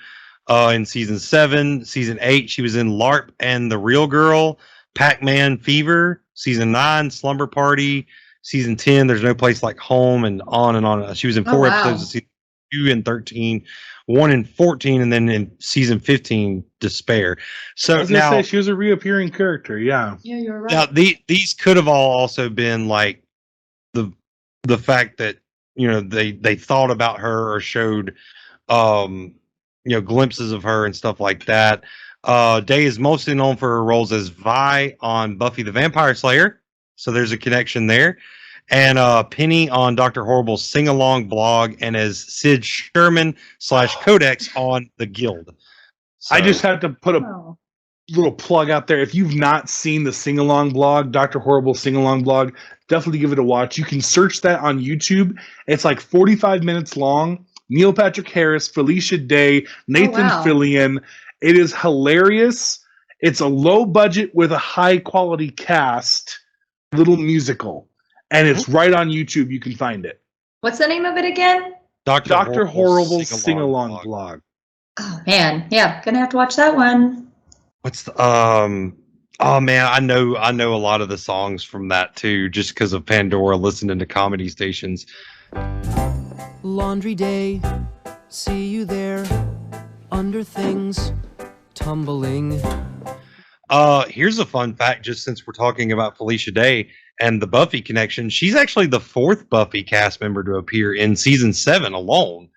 in season 7. Season 8, she was in LARP and The Real Girl, Pac-Man Fever, season 9, Slumber Party, season 10, There's No Place Like Home, and on and on. She was in 4 episodes of season 2 and 13, 1 in 14, and then in season 15, Despair. So I was gonna say she was a reappearing character, yeah. Yeah, you're right. Now these could have all also been like the fact that, you know, they thought about her or showed glimpses of her and stuff like that. Day is mostly known for her roles as Vi on Buffy the Vampire Slayer, so there's a connection there, and Penny on Dr. Horrible's sing-along blog, and as Sid Sherman / Codex on The Guild. So, I just had to put a little plug out there. If you've not seen the sing-along blog, Dr. Horrible sing-along blog, definitely give it a watch. You can search that on YouTube. It's like 45 minutes long. Neil Patrick Harris, Felicia Day, Nathan Fillion. It is hilarious. It's a low budget with a high quality cast little musical. And it's right on YouTube. You can find it. What's the name of it again? Dr. Horrible's sing-along blog. Oh man, yeah, gonna have to watch that one. What's the oh man, I know a lot of the songs from that too, just because of Pandora listening to comedy stations. Laundry day, see you there, under things tumbling. Here's a fun fact, just since we're talking about Felicia Day and the Buffy connection. She's actually the 4th Buffy cast member to appear in season 7 alone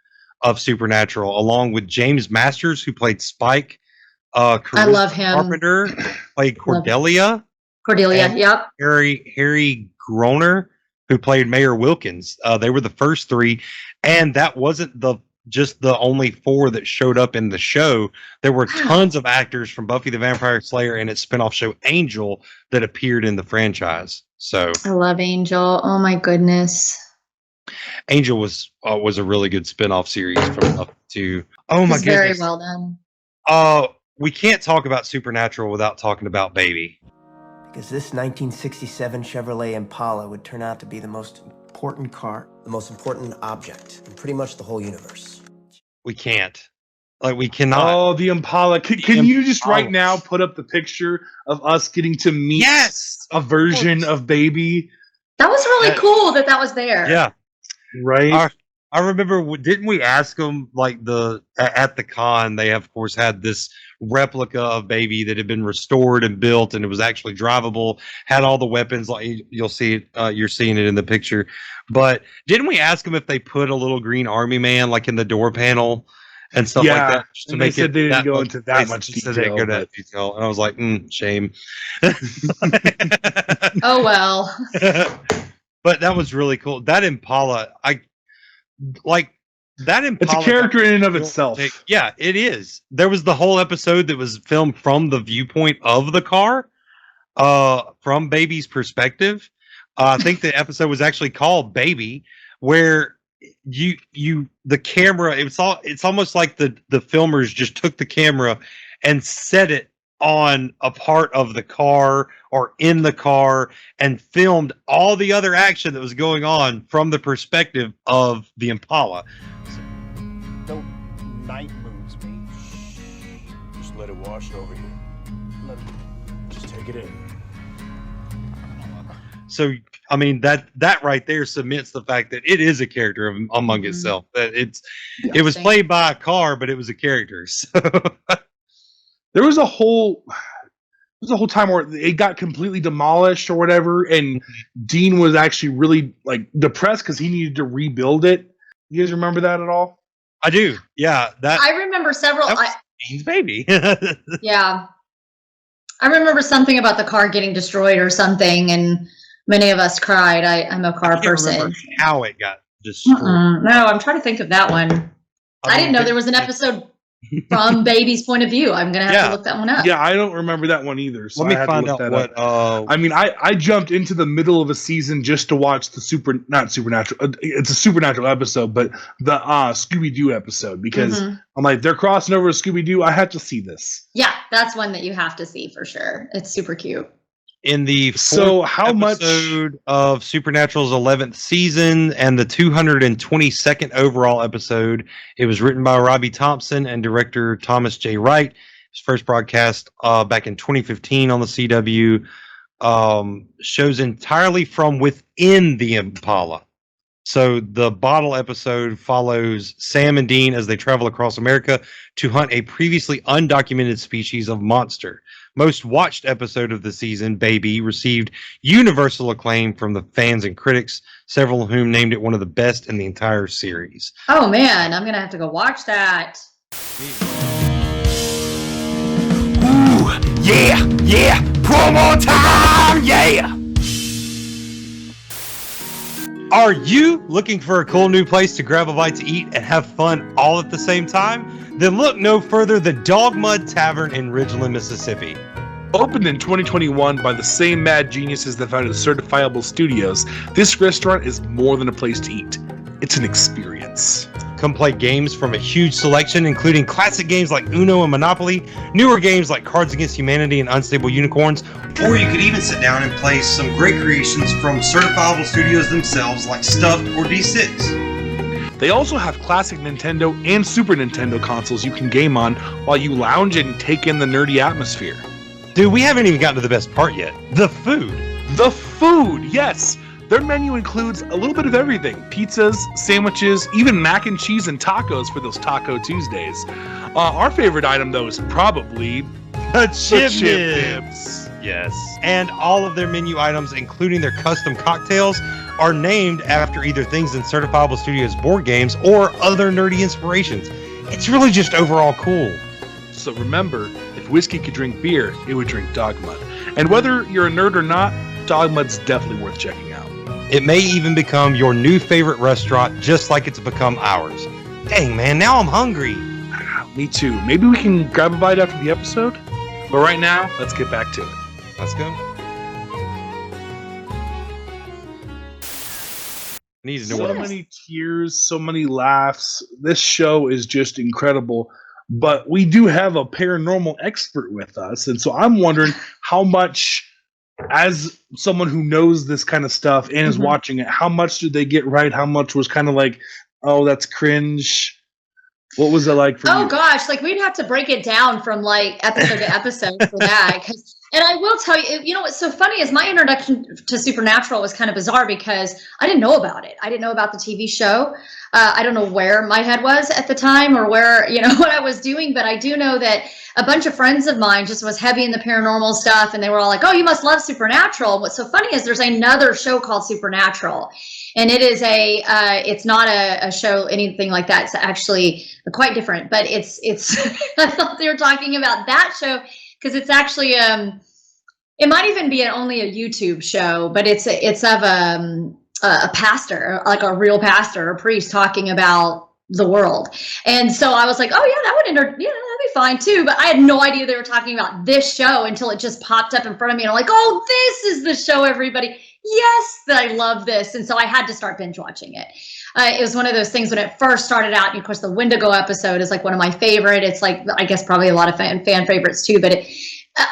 of Supernatural, along with James Masters, who played Spike. I love him. Carpenter played Cordelia. Yep. Harry Groner, who played Mayor Wilkins. They were the first 3, and that wasn't just the only 4 that showed up in the show. There were tons of actors from Buffy the Vampire Slayer and its spinoff show Angel that appeared in the franchise. So I love Angel. Oh my goodness. Angel was a really good spinoff series from Buffy too. Oh my goodness. Very well done. We can't talk about Supernatural without talking about Baby. Because this 1967 Chevrolet Impala would turn out to be the most important car, the most important object in pretty much the whole universe. We can't. Like, we cannot. Oh, the Impala. Can you just right now put up the picture of us getting to meet a version of Baby? That was really cool that was there. Yeah. Right. I remember, didn't we ask them, like, at the con, they of course had this replica of Baby that had been restored and built, and it was actually drivable, had all the weapons, like you'll see it, you're seeing it in the picture. But didn't we ask them if they put a little green army man like in the door panel? and stuff like that. Just to and make they said it they didn't that go much into that place, much just so they didn't detail. go to that detail. And I was like, shame. Oh, well. But that was really cool. That Impala, that Impala. It's a character in and of itself. Yeah, it is. There was the whole episode that was filmed from the viewpoint of the car, from Baby's perspective. I think the episode was actually called Baby, where the camera, it's almost like the filmers just took the camera and set it on a part of the car or in the car and filmed all the other action that was going on from the perspective of the Impala. No night moves me. Just let it wash over here. Just take it in. So, I mean, that right there cements the fact that it is a character among itself. That it was played by a car, but it was a character. So there was a whole time where it got completely demolished or whatever, and Dean was actually really depressed because he needed to rebuild it. You guys remember that at all? I do. Yeah, I remember several. Dean's baby. Yeah, I remember something about the car getting destroyed or something, and many of us cried. I'm a car person. How it got destroyed? No, I'm trying to think of that one. I didn't know there was an episode from Baby's point of view. I'm gonna have to look that one up. Yeah, I don't remember that one either. So Let me I had find to look out that what. up. I mean, I jumped into the middle of a season just to watch the not supernatural. It's a supernatural episode, but the Scooby-Doo episode because I'm like, they're crossing over to Scooby-Doo. I had to see this. Yeah, that's one that you have to see for sure. It's super cute. In the fourth episode of Supernatural's 11th season and the 222nd overall episode, it was written by Robbie Thompson and director Thomas J. Wright. His first broadcast back in 2015 on the CW. Shows entirely from within the Impala. So the bottle episode follows Sam and Dean as they travel across America to hunt a previously undocumented species of monster. Most watched episode of the season, Baby, received universal acclaim from the fans and critics, several of whom named it one of the best in the entire series. Oh man, I'm gonna have to go watch that. Ooh, yeah, promo time, yeah! Are you looking for a cool new place to grab a bite to eat and have fun all at the same time? Then look no further than Dog Mud Tavern in Ridgeland, Mississippi. Opened in 2021 by the same mad geniuses that founded Certifiable Studios, this restaurant is more than a place to eat. It's an experience. Come play games from a huge selection, including classic games like Uno and Monopoly, newer games like Cards Against Humanity and Unstable Unicorns, or you could even sit down and play some great creations from Certifiable Studios themselves like Stuffed or D6. They also have classic Nintendo and Super Nintendo consoles you can game on while you lounge and take in the nerdy atmosphere. Dude, we haven't even gotten to the best part yet. The food. The food, yes! Their menu includes a little bit of everything. Pizzas, sandwiches, even mac and cheese and tacos for those Taco Tuesdays. Our favorite item, though, is probably the chip nibs. Yes. And all of their menu items, including their custom cocktails, are named after either things in Certifiable Studios board games or other nerdy inspirations. It's really just overall cool. So remember, if whiskey could drink beer, it would drink Dog Mud. And whether you're a nerd or not, Dog Mud's definitely worth checking out. It may even become your new favorite restaurant, just like it's become ours. Dang, man, now I'm hungry. Me too. Maybe we can grab a bite after the episode? But right now, let's get back to it. Let's go. Need to know so many tears, so many laughs. This show is just incredible. But we do have a paranormal expert with us. And so I'm wondering how much, as someone who knows this kind of stuff and is watching it, how much did they get right? How much was kind of like, oh, that's cringe? What was it like for you? Oh gosh, like we'd have to break it down from like episode to episode for that. And I will tell you, you know what's so funny is my introduction to Supernatural was kind of bizarre because I didn't know about it. I didn't know about the TV show. I don't know where my head was at the time or where, you know, what I was doing, but I do know that a bunch of friends of mine just was heavy in the paranormal stuff and they were all like, oh, you must love Supernatural. What's so funny is there's another show called Supernatural. And it is it's not a show, anything like that. It's actually quite different, but it's, I thought they were talking about that show because it's actually, it might even be only a YouTube show, but it's of a pastor, like a real pastor or priest talking about the world. And so I was like, oh yeah, that'd be fine too. But I had no idea they were talking about this show until it just popped up in front of me. And I'm like, oh, this is the show, everybody. Yes, I love this. And so I had to start binge watching it. It was one of those things when it first started out. And of course, the Windigo episode is like one of my favorite. It's like, I guess probably a lot of fan favorites too. But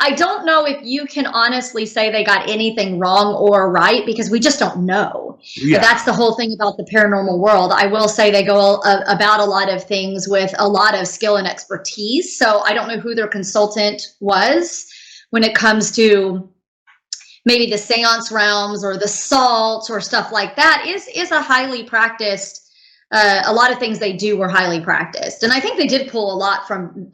I don't know if you can honestly say they got anything wrong or right because we just don't know. Yeah. That's the whole thing about the paranormal world. I will say they go about a lot of things with a lot of skill and expertise. So I don't know who their consultant was when it comes to maybe the seance realms or the salt or stuff like that is a highly practiced. A lot of things they do were highly practiced, and I think they did pull a lot from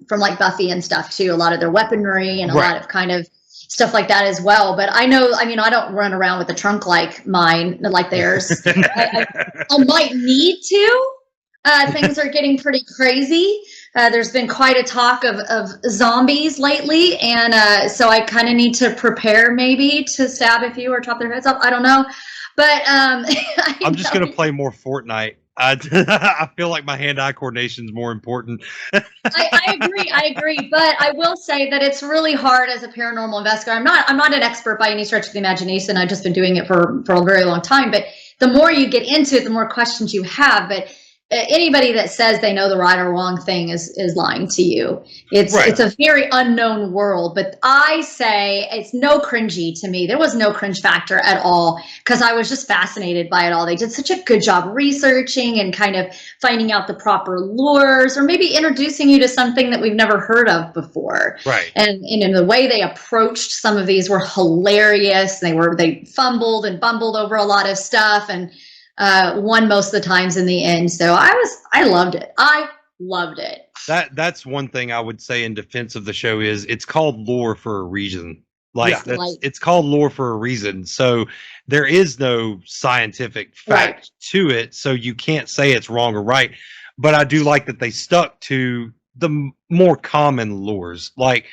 like Buffy and stuff too. A lot of their weaponry and a lot of kind of stuff like that as well. But I know, I mean, I don't run around with a trunk like mine, like theirs. I might need to. Things are getting pretty crazy. There's been quite a talk of zombies lately, and so I kind of need to prepare maybe to stab a few or chop their heads off. I don't know. But I'm just going to play more Fortnite. I feel like my hand-eye coordination is more important. I agree. But I will say that it's really hard as a paranormal investigator. I'm not an expert by any stretch of the imagination. I've just been doing it for a very long time. But the more you get into it, the more questions you have. But anybody that says they know the right or wrong thing is lying to you. It's a very unknown world, but I say it's no cringy to me. There was no cringe factor at all because I was just fascinated by it all. They did such a good job researching and kind of finding out the proper lures or maybe introducing you to something that we've never heard of before. Right. And in the way they approached some of these were hilarious. They fumbled and bumbled over a lot of stuff and won most of the times in the end. So I loved it. I loved it. That's one thing I would say in defense of the show is it's called lore for a reason. It's called lore for a reason. So there is no scientific fact to it. So you can't say it's wrong or right. But I do like that they stuck to the more common lures. Like,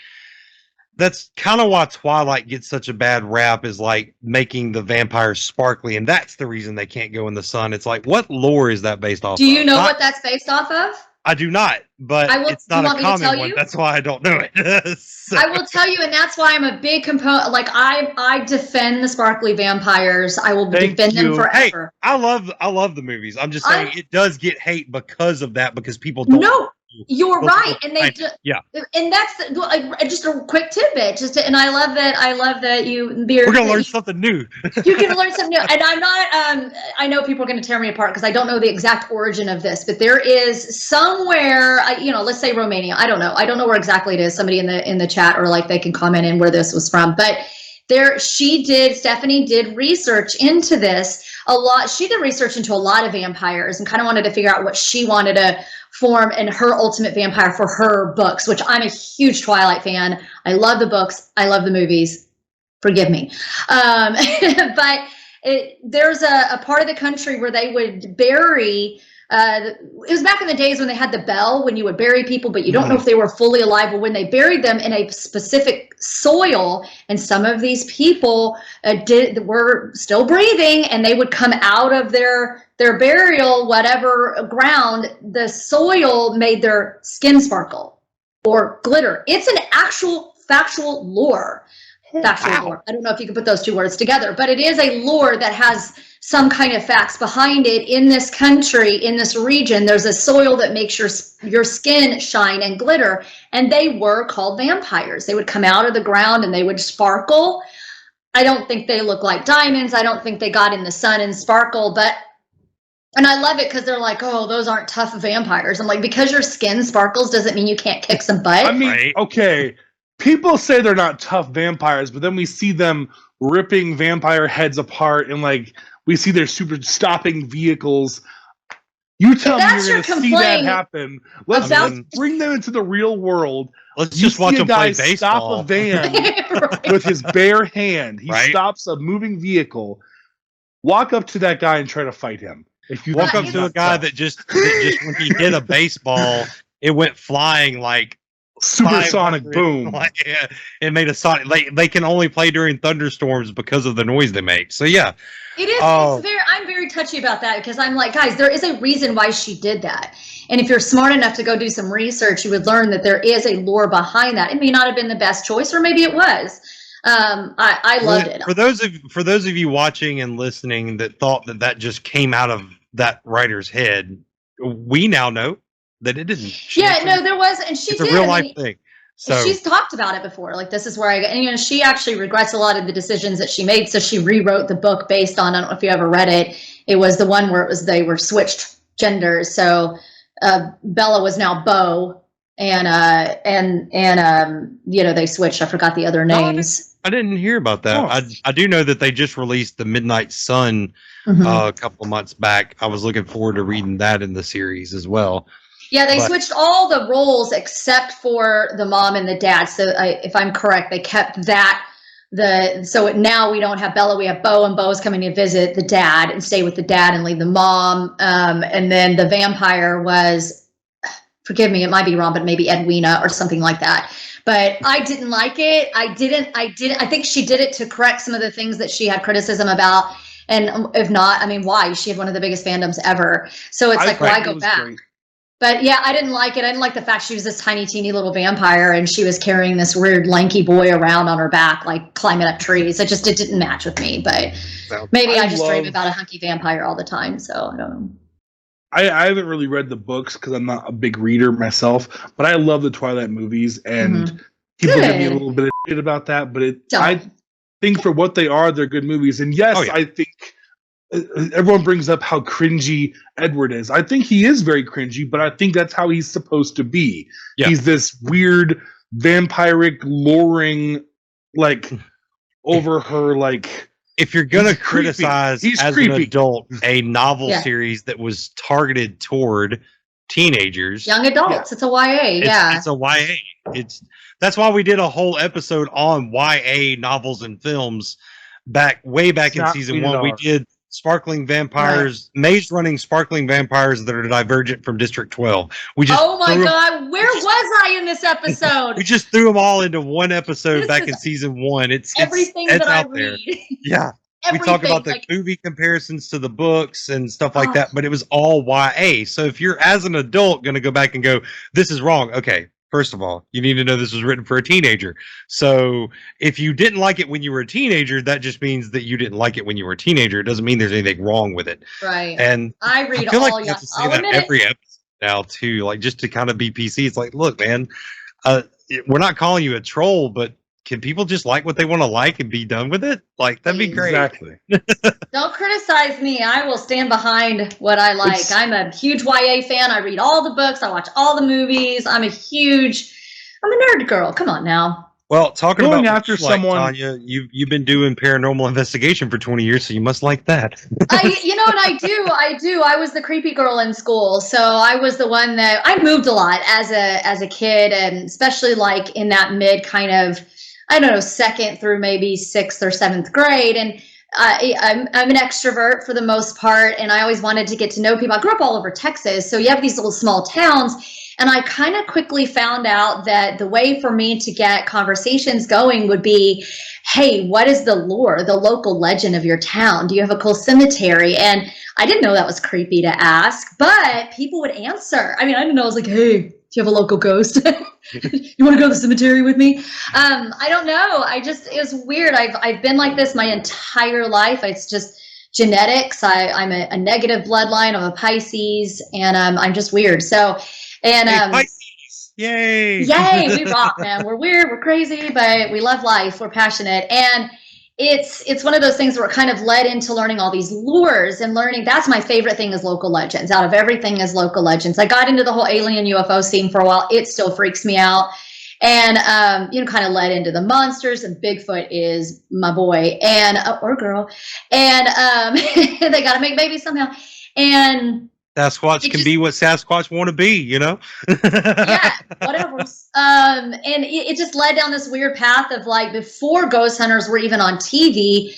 that's kind of why Twilight gets such a bad rap, is like making the vampires sparkly, and that's the reason they can't go in the sun. It's like, what lore is that based off of? Do you know what that's based off of? I do not, but it's not a common one. That's why I don't know it. So. I will tell you, and that's why I'm a big component. Like I defend the sparkly vampires. I will defend them forever. Hey, I love the movies. I'm just saying it does get hate because of that, because people don't. No. You're right, and they and that's just a quick tidbit. And I love that you. We're gonna learn something new. You can learn something new, and I'm not. I know people are going to tear me apart because I don't know the exact origin of this, but there is somewhere. Let's say Romania. I don't know. I don't know where exactly it is. Somebody in the chat or like they can comment in where this was from, but. Stephanie did research into this a lot. She did research into a lot of vampires and kind of wanted to figure out what she wanted to form in her ultimate vampire for her books, which I'm a huge Twilight fan. I love the books. I love the movies. Forgive me. But there's a part of the country where they would bury it was back in the days when they had the bell, when you would bury people, but you don't know if they were fully alive. But when they buried them in a specific soil, and some of these people were still breathing, and they would come out of their burial, whatever ground, the soil made their skin sparkle or glitter. It's an actual factual lore. Lore. I don't know if you can put those two words together, but it is a lore that has some kind of facts behind it. In this country, in this region, there's a soil that makes your skin shine and glitter, and they were called vampires. They would come out of the ground and they would sparkle. I don't think they look like diamonds. I don't think they got in the sun and sparkle, and I love it because they're like, oh, those aren't tough vampires. I'm like, because your skin sparkles doesn't mean you can't kick some butt. I mean, okay. People say they're not tough vampires, but then we see them ripping vampire heads apart, and like we see their super stopping vehicles. You tell me you're going to see that happen. Let's bring them into the real world. Let's just watch them play baseball. Stop a van with his bare hand. He stops a moving vehicle. walk up to that guy and try to fight him. If you walk up to a guy that just when he hit a baseball, it went flying like supersonic boom. Like, yeah, it made a sonic. They can only play during thunderstorms because of the noise they make. So yeah, it is. I'm very touchy about that because I'm like, guys, there is a reason why she did that. And if you're smart enough to go do some research, you would learn that there is a lore behind that. It may not have been the best choice, or maybe it was. I loved it. For those of you watching and listening that thought that just came out of that writer's head, we now know that it didn't. There was, and she it's did. a real life thing. So she's talked about it before. Like, this is where and she actually regrets a lot of the decisions that she made. So she rewrote the book based on, I don't know if you ever read it. It was the one where they were switched genders. So Bella was now Bo, and they switched. I forgot the other names. I didn't hear about that. Oh. I do know that they just released the Midnight Sun a couple of months back. I was looking forward to reading that in the series as well. Yeah, they switched all the roles except for the mom and the dad. So if I'm correct, they kept that. Now we don't have Bella, we have Bo, and Bo's coming to visit the dad and stay with the dad and leave the mom. And then the vampire was, forgive me, it might be wrong, but maybe Edwina or something like that. But I didn't like it. I think she did it to correct some of the things that she had criticism about. And if not, I mean, why? She had one of the biggest fandoms ever. So it's like, why go back? Great. But yeah, I didn't like it. I didn't like the fact she was this tiny, teeny little vampire and she was carrying this weird, lanky boy around on her back, like climbing up trees. It didn't match with me. But maybe I just dream about a hunky vampire all the time. So I don't know. I haven't really read the books because I'm not a big reader myself, but I love the Twilight movies, and people give me a little bit of shit about that. But I think for what they are, they're good movies. And yes, I think everyone brings up how cringy Edward is. I think he is very cringy, but I think that's how he's supposed to be. Yeah. He's this weird, vampiric, luring, like over her, like. If you're gonna criticize as an adult a novel series that was targeted toward teenagers, young adults, it's a YA. It's a YA. That's why we did a whole episode on YA novels and films way back in season 1. We did sparkling vampires, maze running sparkling vampires that are divergent from District 12. Oh my God, where was I in this episode? We just threw them all into one episode back in season 1. It's everything that I out read. there. Yeah. We talk about the movie comparisons to the books and stuff like that, but it was all YA. So if you're, as an adult, going to go back and go, this is wrong. Okay, first of all, you need to know this was written for a teenager. So if you didn't like it when you were a teenager, that just means that you didn't like it when you were a teenager. It doesn't mean there's anything wrong with it. Right. And I read feel all like you have to say that every episode now, too, like just to kind of be PC. It's like, look, man, we're not calling you a troll, but can people just like what they want to like and be done with it? Like, that'd be great. Exactly. Don't criticize me. I will stand behind what I like. I'm a huge YA fan. I read all the books. I watch all the movies. I'm a nerd girl. Come on now. Well, talking Going about after someone, Tanya, you've been doing paranormal investigation for 20 years, so you must like that. I do. I was the creepy girl in school, so I was the one that I moved a lot as a kid, and especially like in that mid kind of, I don't know, 2nd through maybe 6th or 7th grade. And I'm an extrovert for the most part. And I always wanted to get to know people. I grew up all over Texas. So you have these little small towns. And I kind of quickly found out that the way for me to get conversations going would be, hey, what is the lore, the local legend of your town? Do you have a cool cemetery? And I didn't know that was creepy to ask, but people would answer. I mean, I didn't know. I was like, hey, do you have a local ghost? You want to go to the cemetery with me? I don't know. It was weird. I've been like this my entire life. It's just genetics. I'm a negative bloodline. I'm a Pisces, and I'm just weird. So, and Pisces. Yay! We rock, man. We're weird, we're crazy, but we love life. We're passionate, and it's one of those things where it kind of led into learning all these lures and learning. That's my favorite thing is local legends. Out of everything is local legends. I got into the whole alien UFO scene for a while. It still freaks me out. And, kind of led into the monsters, and Bigfoot is my boy and, or girl. And, they got to make babies somehow. And Sasquatch can be what Sasquatch want to be, yeah, whatever. And it just led down this weird path of like, before ghost hunters were even on TV,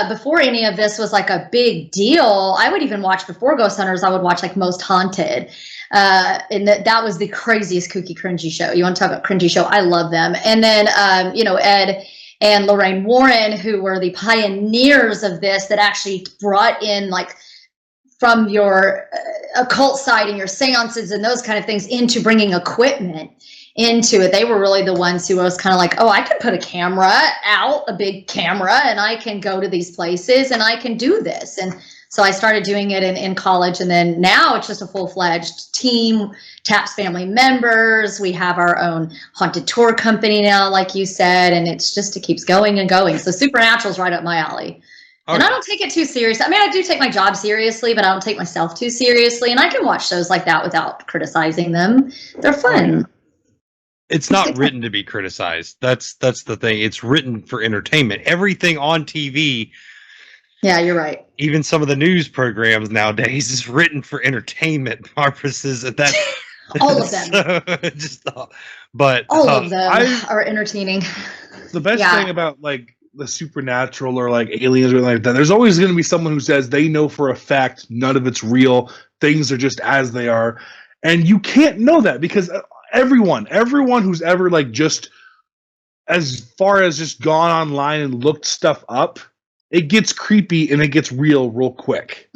before any of this was like a big deal, I would even watch before Ghost Hunters. I would watch like Most Haunted. And that was the craziest kooky cringy show. You want to talk about cringy show? I love them. And then, Ed and Lorraine Warren, who were the pioneers of this, that actually brought in like from your occult side and your seances and those kind of things into bringing equipment into it. They were really the ones who was kind of like, oh, I can put a camera out, a big camera, and I can go to these places and I can do this. And so I started doing it in college, and then now it's just a full-fledged team, TAPS family members. We have our own haunted tour company now, like you said, and it keeps going and going. So Supernatural's right up my alley. And I don't take it too serious. I mean, I do take my job seriously, but I don't take myself too seriously. And I can watch shows like that without criticizing them. They're fun. It's not written to be criticized. That's the thing. It's written for entertainment. Everything on TV. Yeah, you're right. Even some of the news programs nowadays is written for entertainment purposes. At that, all of them. But all of them are entertaining. The best thing about like the supernatural or like aliens or like that, there's always going to be someone who says they know for a fact none of it's real. Things are just as they are, and you can't know that because everyone who's ever like just as far as just gone online and looked stuff up, it gets creepy and it gets real quick.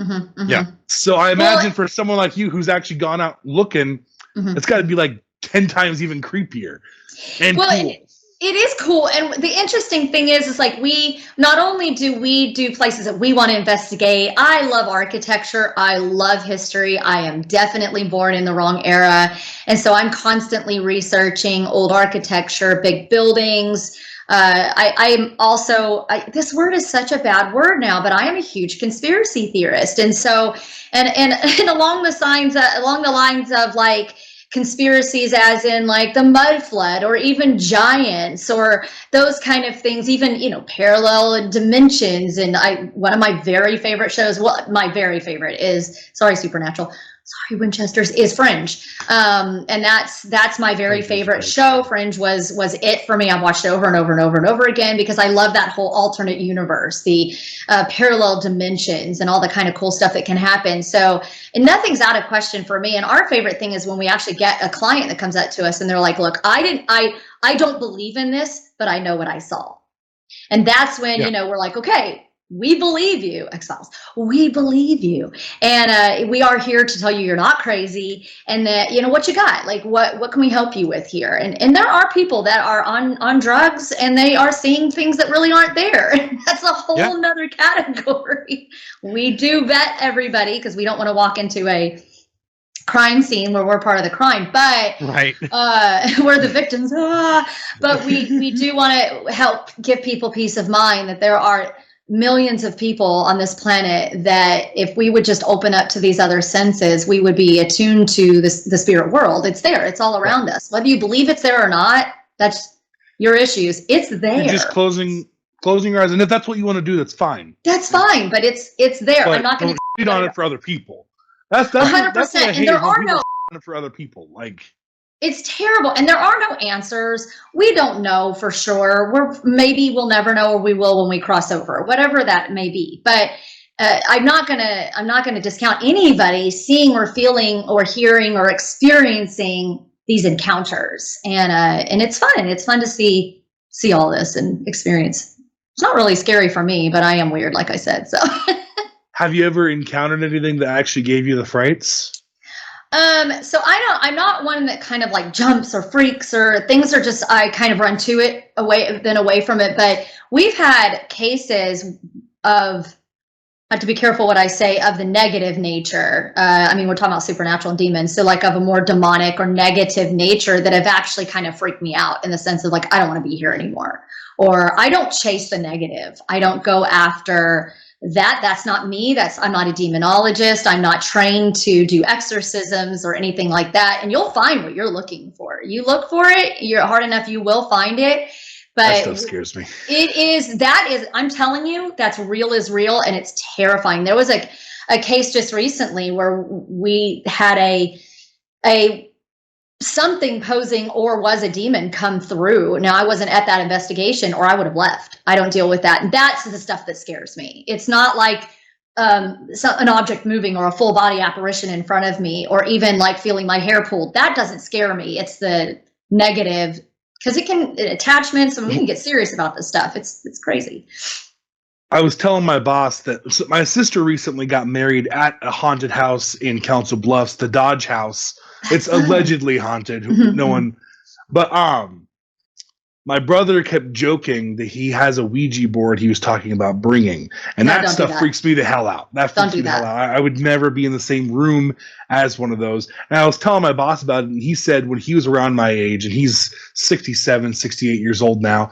Yeah. So I imagine for someone like you who's actually gone out looking, it's got to be like 10 times even creepier. And cool. It is cool. And the interesting thing is like we not only do we do places that we want to investigate. I love architecture. I love history. I am definitely born in the wrong era. And so I'm constantly researching old architecture, big buildings. I am also, this word is such a bad word now, but I am a huge conspiracy theorist. And so, and along the lines of like, conspiracies as in like the mud flood or even giants or those kind of things, even, parallel dimensions. And one of my very favorite shows, my very favorite is, Supernatural. Winchester's is Fringe. And that's my very favorite show. Fringe was it for me. I've watched it over and over and over and over again because I love that whole alternate universe, the parallel dimensions and all the kind of cool stuff that can happen. So, and nothing's out of question for me. And our favorite thing is when we actually get a client that comes up to us and they're like, look, I don't believe in this, but I know what I saw. And that's when, we're like, okay, we believe you, X-Files. We believe you. And we are here to tell you you're not crazy and that, what you got, like what can we help you with here? And there are people that are on drugs and they are seeing things that really aren't there. That's a whole nother category. We do vet everybody because we don't want to walk into a crime scene where we're part of the crime, but we're the victims. But we do want to help give people peace of mind that there are millions of people on this planet that if we would just open up to these other senses, we would be attuned to the spirit world. It's there. It's all around us. Whether you believe it's there or not, that's your issues. It's there. You're just closing your eyes. And if that's what you want to do, that's fine. That's fine, but it's there. But I'm not going to cheat on it for other people. That's 100%. That's what I hate. And there are no for other people. Like, it's terrible. And there are no answers. We don't know for sure. Maybe we'll never know, or we will when we cross over, whatever that may be. But I'm not gonna discount anybody seeing or feeling or hearing or experiencing these encounters. And it's fun. It's fun to see all this and experience. It's not really scary for me, but I am weird, like I said. So have you ever encountered anything that actually gave you the frights? So I'm not one that kind of like jumps or freaks or things are just, I kind of run to it away from it. But we've had cases of, I have to be careful what I say, of the negative nature. I mean, we're talking about supernatural and demons. So like of a more demonic or negative nature that have actually kind of freaked me out in the sense of like, I don't want to be here anymore. Or I don't chase the negative. I don't go after that's not me. I'm not a demonologist. I'm not trained to do exorcisms or anything like that. And you'll find what you're looking for. You look for it, you're hard enough, you will find it. But that stuff scares me. I'm telling you, that's real is real, and it's terrifying. There was a case just recently where we had a something posing or was a demon come through. Now, I wasn't at that investigation or I would have left. I don't deal with that. And that's the stuff that scares me. It's not like an object moving or a full body apparition in front of me, or even like feeling my hair pulled. That doesn't scare me. It's the negative, because it can attachments, and we can get serious about this stuff. It's crazy. I was telling my boss that my sister recently got married at a haunted house in Council Bluffs, the Dodge House. It's allegedly haunted. No one, but my brother kept joking that he has a Ouija board he was talking about bringing, and that stuff freaks me the hell out. That freaks me the hell out. I would never be in the same room as one of those. And I was telling my boss about it, and he said when he was around my age, and he's 67, 68 years old now,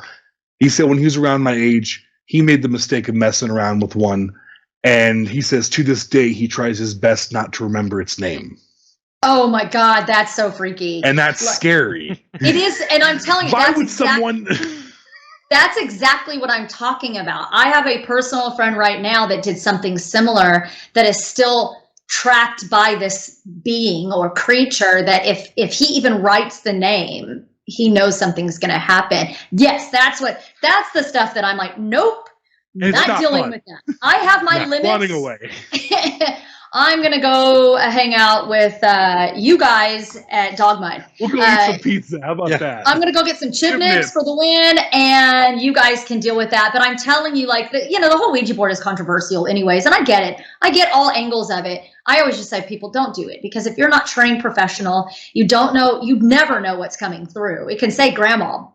he said when he was around my age, he made the mistake of messing around with one, and he says to this day he tries his best not to remember its name. Oh my God, that's so freaky. And that's scary. It is, and I'm telling you, why would someone... That's exactly what I'm talking about. I have a personal friend right now that did something similar that is still tracked by this being or creature that if he even writes the name, he knows something's going to happen. Yes, that's the stuff that I'm like, nope, not dealing with that. I have my limits. Running away. I'm going to go hang out with you guys at Dogmud. We'll go eat some pizza. How about that? I'm going to go get some chip nips for the win, and you guys can deal with that. But I'm telling you, like, the whole Ouija board is controversial anyways, and I get it. I get all angles of it. I always just say, people, don't do it, because if you're not trained professional, you don't know, you never know what's coming through. It can say grandma,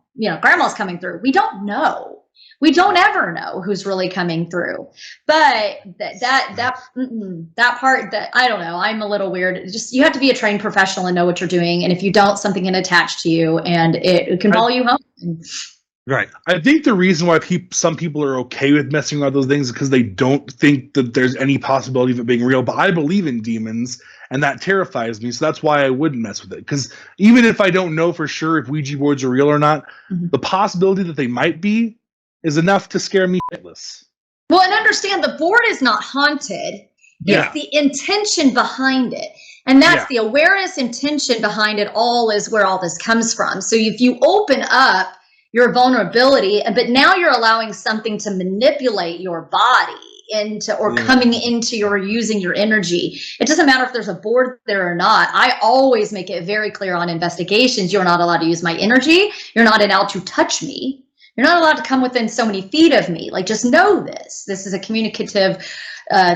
grandma's coming through. We don't know. We don't ever know who's really coming through. But that part, that I don't know, I'm a little weird. Just, you have to be a trained professional and know what you're doing. And if you don't, something can attach to you, and it can follow you home. Right. I think the reason why some people are okay with messing around those things is because they don't think that there's any possibility of it being real. But I believe in demons, and that terrifies me. So that's why I wouldn't mess with it. Because even if I don't know for sure if Ouija boards are real or not, the possibility that they might be is enough to scare me shitless. Well, and understand, the board is not haunted. It's the intention behind it. And that's the awareness, intention behind it all is where all this comes from. So if you open up your vulnerability, but now you're allowing something to manipulate your body into, or coming into your, using your energy. It doesn't matter if there's a board there or not. I always make it very clear on investigations, you're not allowed to use my energy. You're not allowed to touch me. You're not allowed to come within so many feet of me. Like, just know this. This is a communicative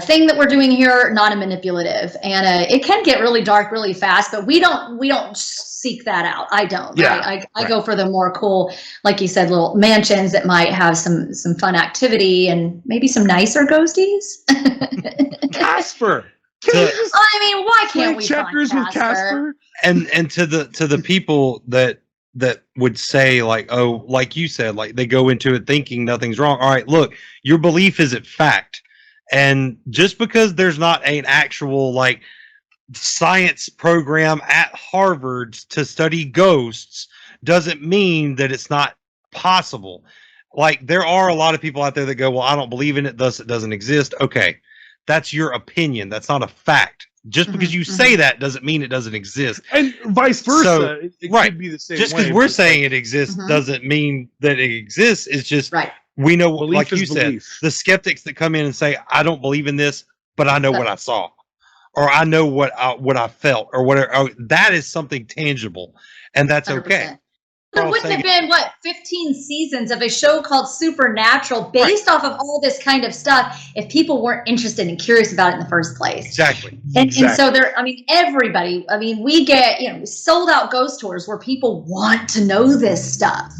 thing that we're doing here, not a manipulative. And it can get really dark really fast, but we don't seek that out. I don't. I go for the more cool, like you said, little mansions that might have some fun activity and maybe some nicer ghosties. Casper. I mean, why can't we checkers find with Casper? And to the people that would say, like, oh, like you said, like they go into it thinking nothing's wrong. All right, look, your belief isn't fact. And just because there's not an actual like science program at Harvard to study ghosts doesn't mean that it's not possible. Like, there are a lot of people out there that go, well, I don't believe in it, thus it doesn't exist. Okay, that's your opinion. That's not a fact. Just because you say that doesn't mean it doesn't exist. And vice versa. So, it could be the same just because we're saying it exists doesn't mean that it exists. It's just we know, like you said, the skeptics that come in and say, I don't believe in this, but I know what I saw. Or I know what I felt, or whatever. That is something tangible, and that's 100%. Okay. There wouldn't have been, 15 seasons of a show called Supernatural based off of all this kind of stuff if people weren't interested and curious about it in the first place. Exactly. And so there, I mean, everybody, I mean, we get, sold out ghost tours where people want to know this stuff.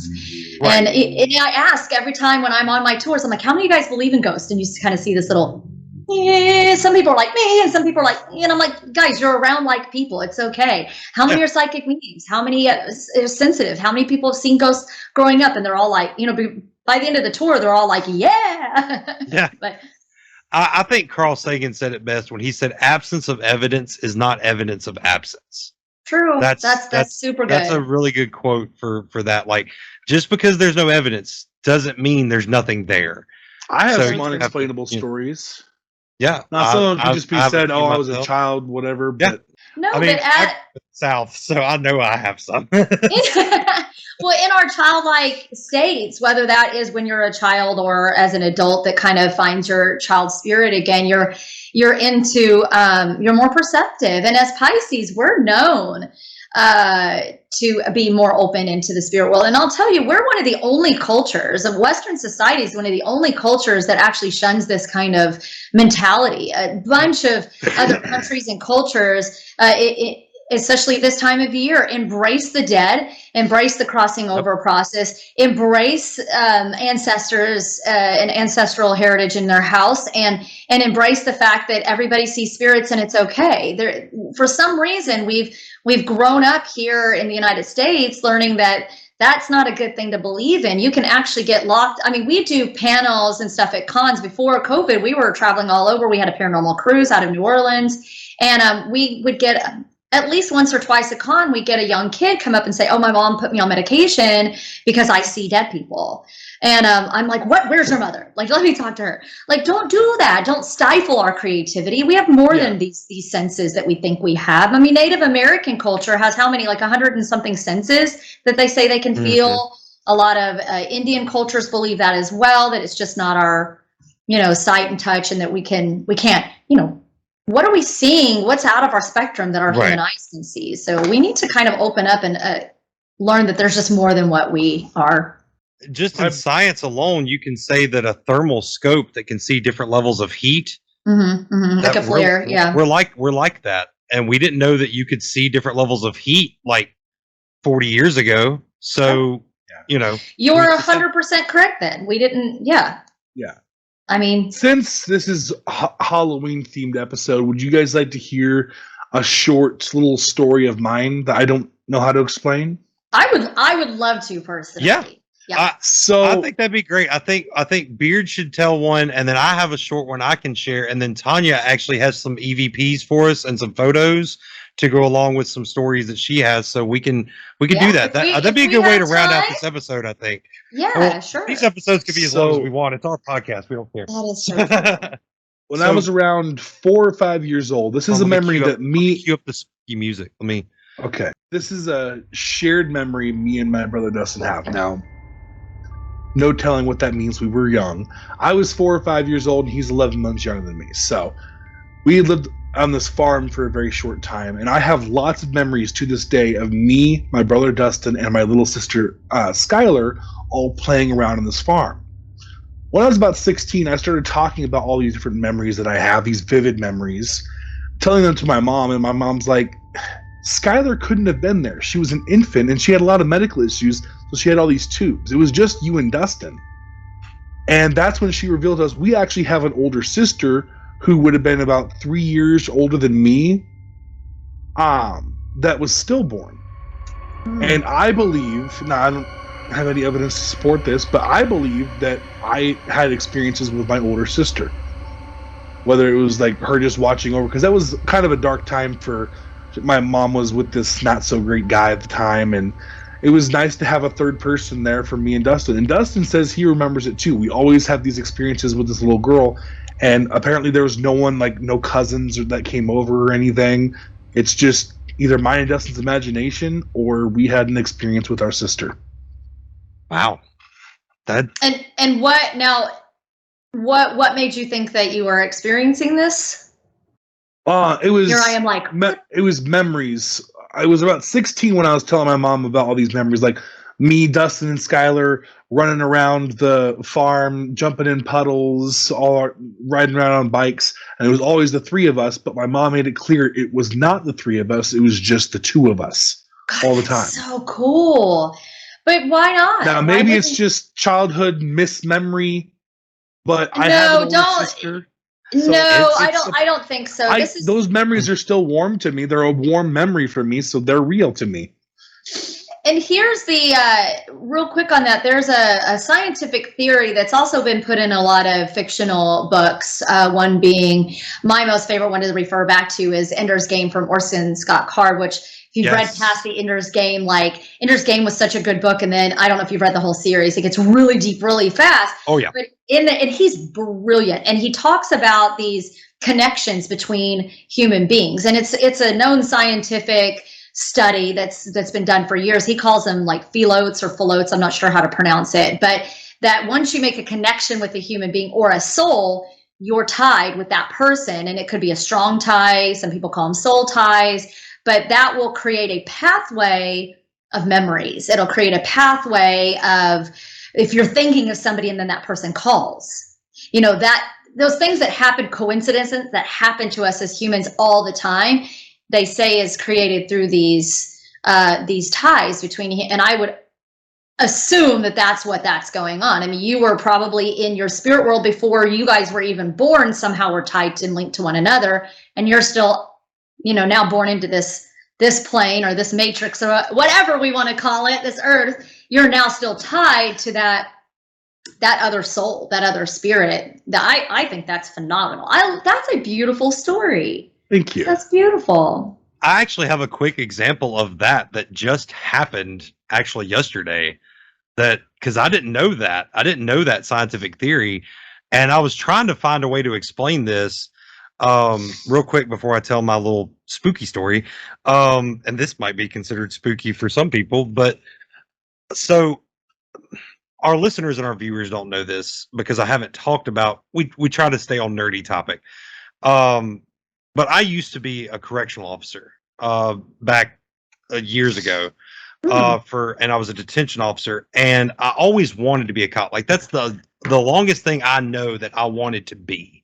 Right. And I ask every time when I'm on my tours, I'm like, how many of you guys believe in ghosts? And you kind of see this little, some people are like me, and some people are like, and I'm like, guys, you're around like people. It's okay. How many are psychic mediums? How many are sensitive? How many people have seen ghosts growing up? And they're all like, by the end of the tour, they're all like, yeah. Yeah. But I think Carl Sagan said it best when he said, absence of evidence is not evidence of absence. True. That's super good. That's a really good quote for that. Like, just because there's no evidence doesn't mean there's nothing there. I have some unexplainable stories. Yeah. Now, some of them could just be said, I was a child, whatever. But No, I mean, but I'm South, so I know I have some. well, in our childlike states, whether that is when you're a child or as an adult that kind of finds your child spirit again, you're into you're more perceptive. And as Pisces, we're known to be more open into the spirit world. And I'll tell you, we're one of the only cultures of Western society is one of the only cultures that actually shuns this kind of mentality. A bunch of other countries and cultures, especially this time of year, embrace the dead, embrace the crossing over process, embrace ancestors and ancestral heritage in their house, and embrace the fact that everybody sees spirits and it's okay. For some reason, we've grown up here in the United States learning that that's not a good thing to believe in. You can actually get locked. I mean, we do panels and stuff at cons. Before COVID, we were traveling all over. We had a paranormal cruise out of New Orleans, and we would get at least once or twice a con, we get a young kid come up and say, oh, my mom put me on medication because I see dead people. And I'm like, what? Where's your mother? Like, let me talk to her. Like, don't do that. Don't stifle our creativity. We have more than these senses that we think we have. I mean, Native American culture has how many, like 100 and something senses that they say they can feel. A lot of Indian cultures believe that as well, that it's just not our, sight and touch, and that we can't, what are we seeing? What's out of our spectrum that our human eyes can see? So we need to kind of open up and learn that there's just more than what we are. Just in science alone, you can say that a thermal scope that can see different levels of heat, like a flare, we're like that, and we didn't know that you could see different levels of heat like 40 years ago. So you're 100% correct. Then we didn't. Yeah. I mean, since this is a Halloween themed episode, would you guys like to hear a short little story of mine that I don't know how to explain? I would love to personally. Yeah. So I think that'd be great. I think Beard should tell one, and then I have a short one I can share, and then Tanya actually has some EVPs for us and some photos to go along with some stories that she has, so we can do that. That'd be a good way to round out this episode, I think. Yeah, sure. These episodes could be as long as we want. It's our podcast. We don't care. That is so true. When I was around 4 or 5 years old, this is a memory that cue up the spooky music. Okay. This is a shared memory me and my brother Dustin have. Now, no telling what that means. We were young. I was 4 or 5 years old, and he's 11 months younger than me. So we had lived on this farm for a very short time, and I have lots of memories to this day of me, my brother Dustin, and my little sister Skylar all playing around on this farm. When I was about 16, I started talking about all these different memories that I have, these vivid memories, telling them to my mom, and my mom's like, Skylar couldn't have been there. She was an infant, and she had a lot of medical issues, so she had all these tubes. It was just you and Dustin. And that's when she revealed to us, we actually have an older sister who would have been about 3 years older than me, that was stillborn. And I believe, now I don't have any evidence to support this, but I believe that I had experiences with my older sister. Whether it was like her just watching over, because that was kind of a dark time for, my mom was with this not so great guy at the time, and it was nice to have a third person there for me and Dustin. And Dustin says he remembers it too. We always have these experiences with this little girl, and apparently there was no one, like no cousins that came over or anything. It's just either mine and Dustin's imagination, or we had an experience with our sister. Wow. And what now? What made you think that you were experiencing this? It was. Here I am, like it was memories. I was about 16 when I was telling my mom about all these memories, like me, Dustin, and Skylar running around the farm, jumping in puddles, all riding around on bikes, and it was always the three of us. But my mom made it clear it was not the three of us; it was just the two of us all the time. So cool. But why not? Now maybe it's just childhood mismemory, but I have an older sister. So I don't think so. Those memories are still warm to me. They're a warm memory for me, so they're real to me. And here's the real quick on that. There's a scientific theory that's also been put in a lot of fictional books. One being my most favorite one to refer back to is Ender's Game from Orson Scott Card, which if you've read past the Ender's Game, like Ender's Game was such a good book. And then I don't know if you've read the whole series. It gets really deep, really fast. Oh, yeah. But and he's brilliant. And he talks about these connections between human beings. And it's a known scientific study that's been done for years. He calls them like philotes or phalotes. I'm not sure how to pronounce it, but that once you make a connection with a human being or a soul, you're tied with that person. And it could be a strong tie. Some people call them soul ties, but that will create a pathway of memories. It'll create a pathway of, if you're thinking of somebody and then that person calls, you know, that those things that happen, coincidences that happen to us as humans all the time, they say is created through these ties between, and I would assume that that's going on. I mean, you were probably in your spirit world before you guys were even born, somehow were tied and linked to one another, and you're still, you know, now born into this plane or this matrix or whatever we want to call it, this earth. You're now still tied to that other soul, that other spirit. I think that's phenomenal. That's a beautiful story. Thank you. That's beautiful. I actually have a quick example of that just happened actually yesterday. That because I didn't know that scientific theory, and I was trying to find a way to explain this real quick before I tell my little spooky story. And this might be considered spooky for some people, but so our listeners and our viewers don't know this because I haven't talked about. We try to stay on nerdy topic. But I used to be a correctional officer back years ago. And I was a detention officer, and I always wanted to be a cop. Like that's the longest thing I know that I wanted to be.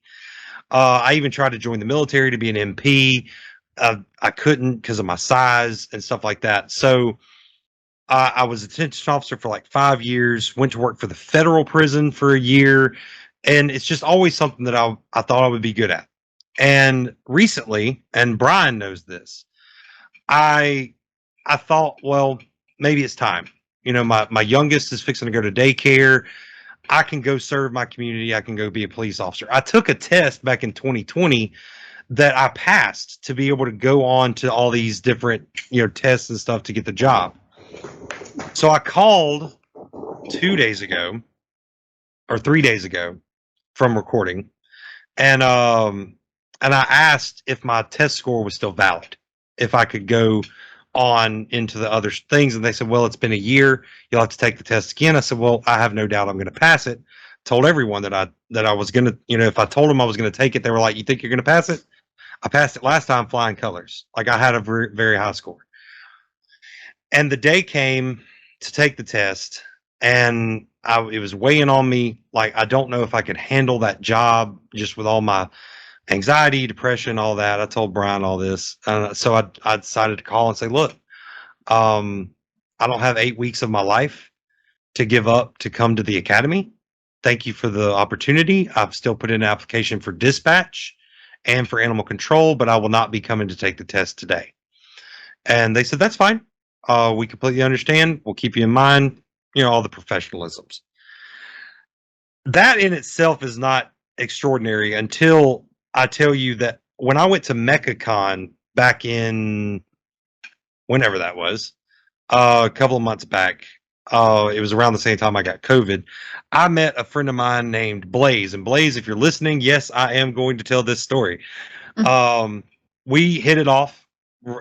I even tried to join the military to be an MP. I couldn't because of my size and stuff like that. So I was a detention officer for like 5 years, went to work for the federal prison for a year. And it's just always something that I thought I would be good at. And recently, and Brian knows this, I thought, well, maybe it's time. You know, my youngest is fixing to go to daycare. I can go serve my community. I can go be a police officer. I took a test back in 2020 that I passed to be able to go on to all these different, you know, tests and stuff to get the job. So I called 2 days ago or 3 days ago from recording, and I asked if my test score was still valid, if I could go on into the other things. And they said, well, it's been a year. You'll have to take the test again. I said, well, I have no doubt I'm going to pass it. Told everyone that I was going to, you know, if I told them I was going to take it, they were like, you think you're going to pass it? I passed it last time flying colors. Like I had a very, very high score. And the day came to take the test, and it was weighing on me. Like, I don't know if I could handle that job just with all my anxiety, depression, all that. I told Brian all this. So I decided to call and say, look, I don't have 8 weeks of my life to give up to come to the academy. Thank you for the opportunity. I've still put in an application for dispatch and for animal control, but I will not be coming to take the test today. And they said, that's fine. We completely understand. We'll keep you in mind, you know, all the professionalisms. That in itself is not extraordinary until I tell you that when I went to MechaCon back in whenever that was, a couple of months back, it was around the same time I got COVID. I met a friend of mine named Blaze. And Blaze, if you're listening, yes, I am going to tell this story. We hit it off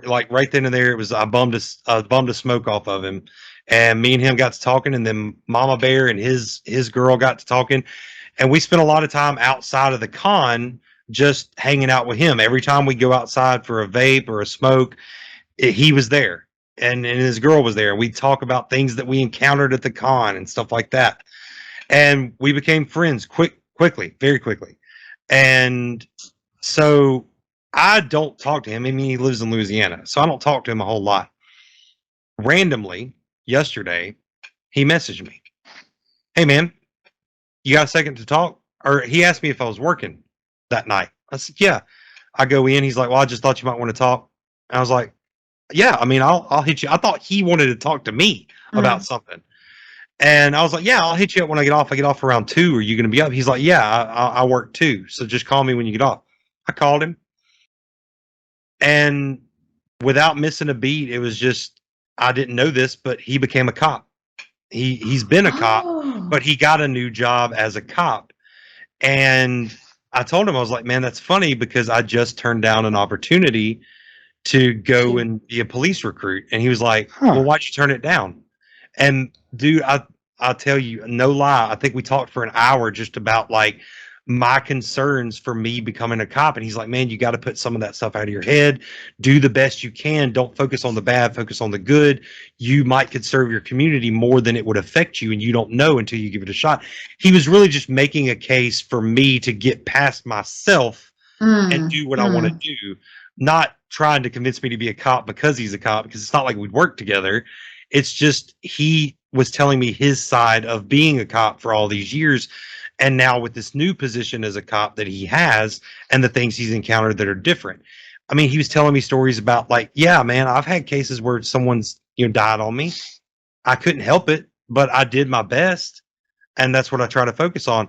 like right then and there. It was I bummed a smoke off of him, and me and him got to talking, and then Mama Bear and his girl got to talking, and we spent a lot of time outside of the con just hanging out with him. Every time we go outside for a vape or a smoke, he was there, and his girl was there. We'd talk about things that we encountered at the con and stuff like that. And we became friends quickly, very quickly. And so I don't talk to him. I mean, he lives in Louisiana, so I don't talk to him a whole lot. Randomly, yesterday, he messaged me. Hey, man, you got a second to talk? Or he asked me if I was working that night. I said, yeah. I go in. He's like, well, I just thought you might want to talk. And I was like, yeah, I mean, I'll hit you. I thought he wanted to talk to me about something. And I was like, yeah, I'll hit you up when I get off. I get off around 2. Are you going to be up? He's like, yeah, I work too. So just call me when you get off. I called him. And without missing a beat, it was just, I didn't know this, but he became a cop. He's been a cop, but he got a new job as a cop. And I told him, I was like, man, that's funny because I just turned down an opportunity to go and be a police recruit. And he was like, well, why'd you turn it down? And dude, I'll tell you, no lie, I think we talked for an hour just about like my concerns for me becoming a cop. And he's like, man, you got to put some of that stuff out of your head. Do the best you can. Don't focus on the bad, focus on the good. You might could serve your community more than it would affect you. And you don't know until you give it a shot. He was really just making a case for me to get past myself and do what I want to do. Not trying to convince me to be a cop because he's a cop, because it's not like we'd work together. It's just, he was telling me his side of being a cop for all these years. And now with this new position as a cop that he has and the things he's encountered that are different. I mean, he was telling me stories about like, yeah, man, I've had cases where someone's, died on me. I couldn't help it, but I did my best. And that's what I try to focus on.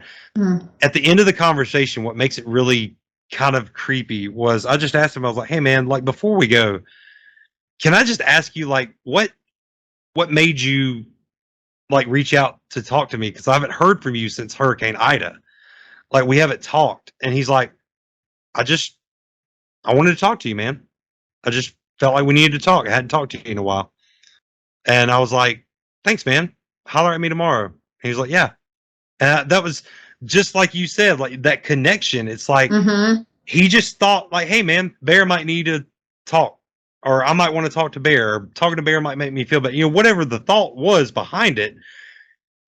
At the end of the conversation, what makes it really kind of creepy was I just asked him, I was like, hey man, like before we go, can I just ask you like, what made you like reach out to talk to me? Because I haven't heard from you since Hurricane Ida. Like we haven't talked. And he's like, I wanted to talk to you, man. I just felt like we needed to talk. I hadn't talked to you in a while. And I was like, thanks, man. Holler at me tomorrow. And he was like, yeah. And that was just like you said, like that connection. It's like he just thought like, hey man, Bear might need to talk. Or I might want to talk to Bear, or talking to Bear might make me feel better. Whatever the thought was behind it.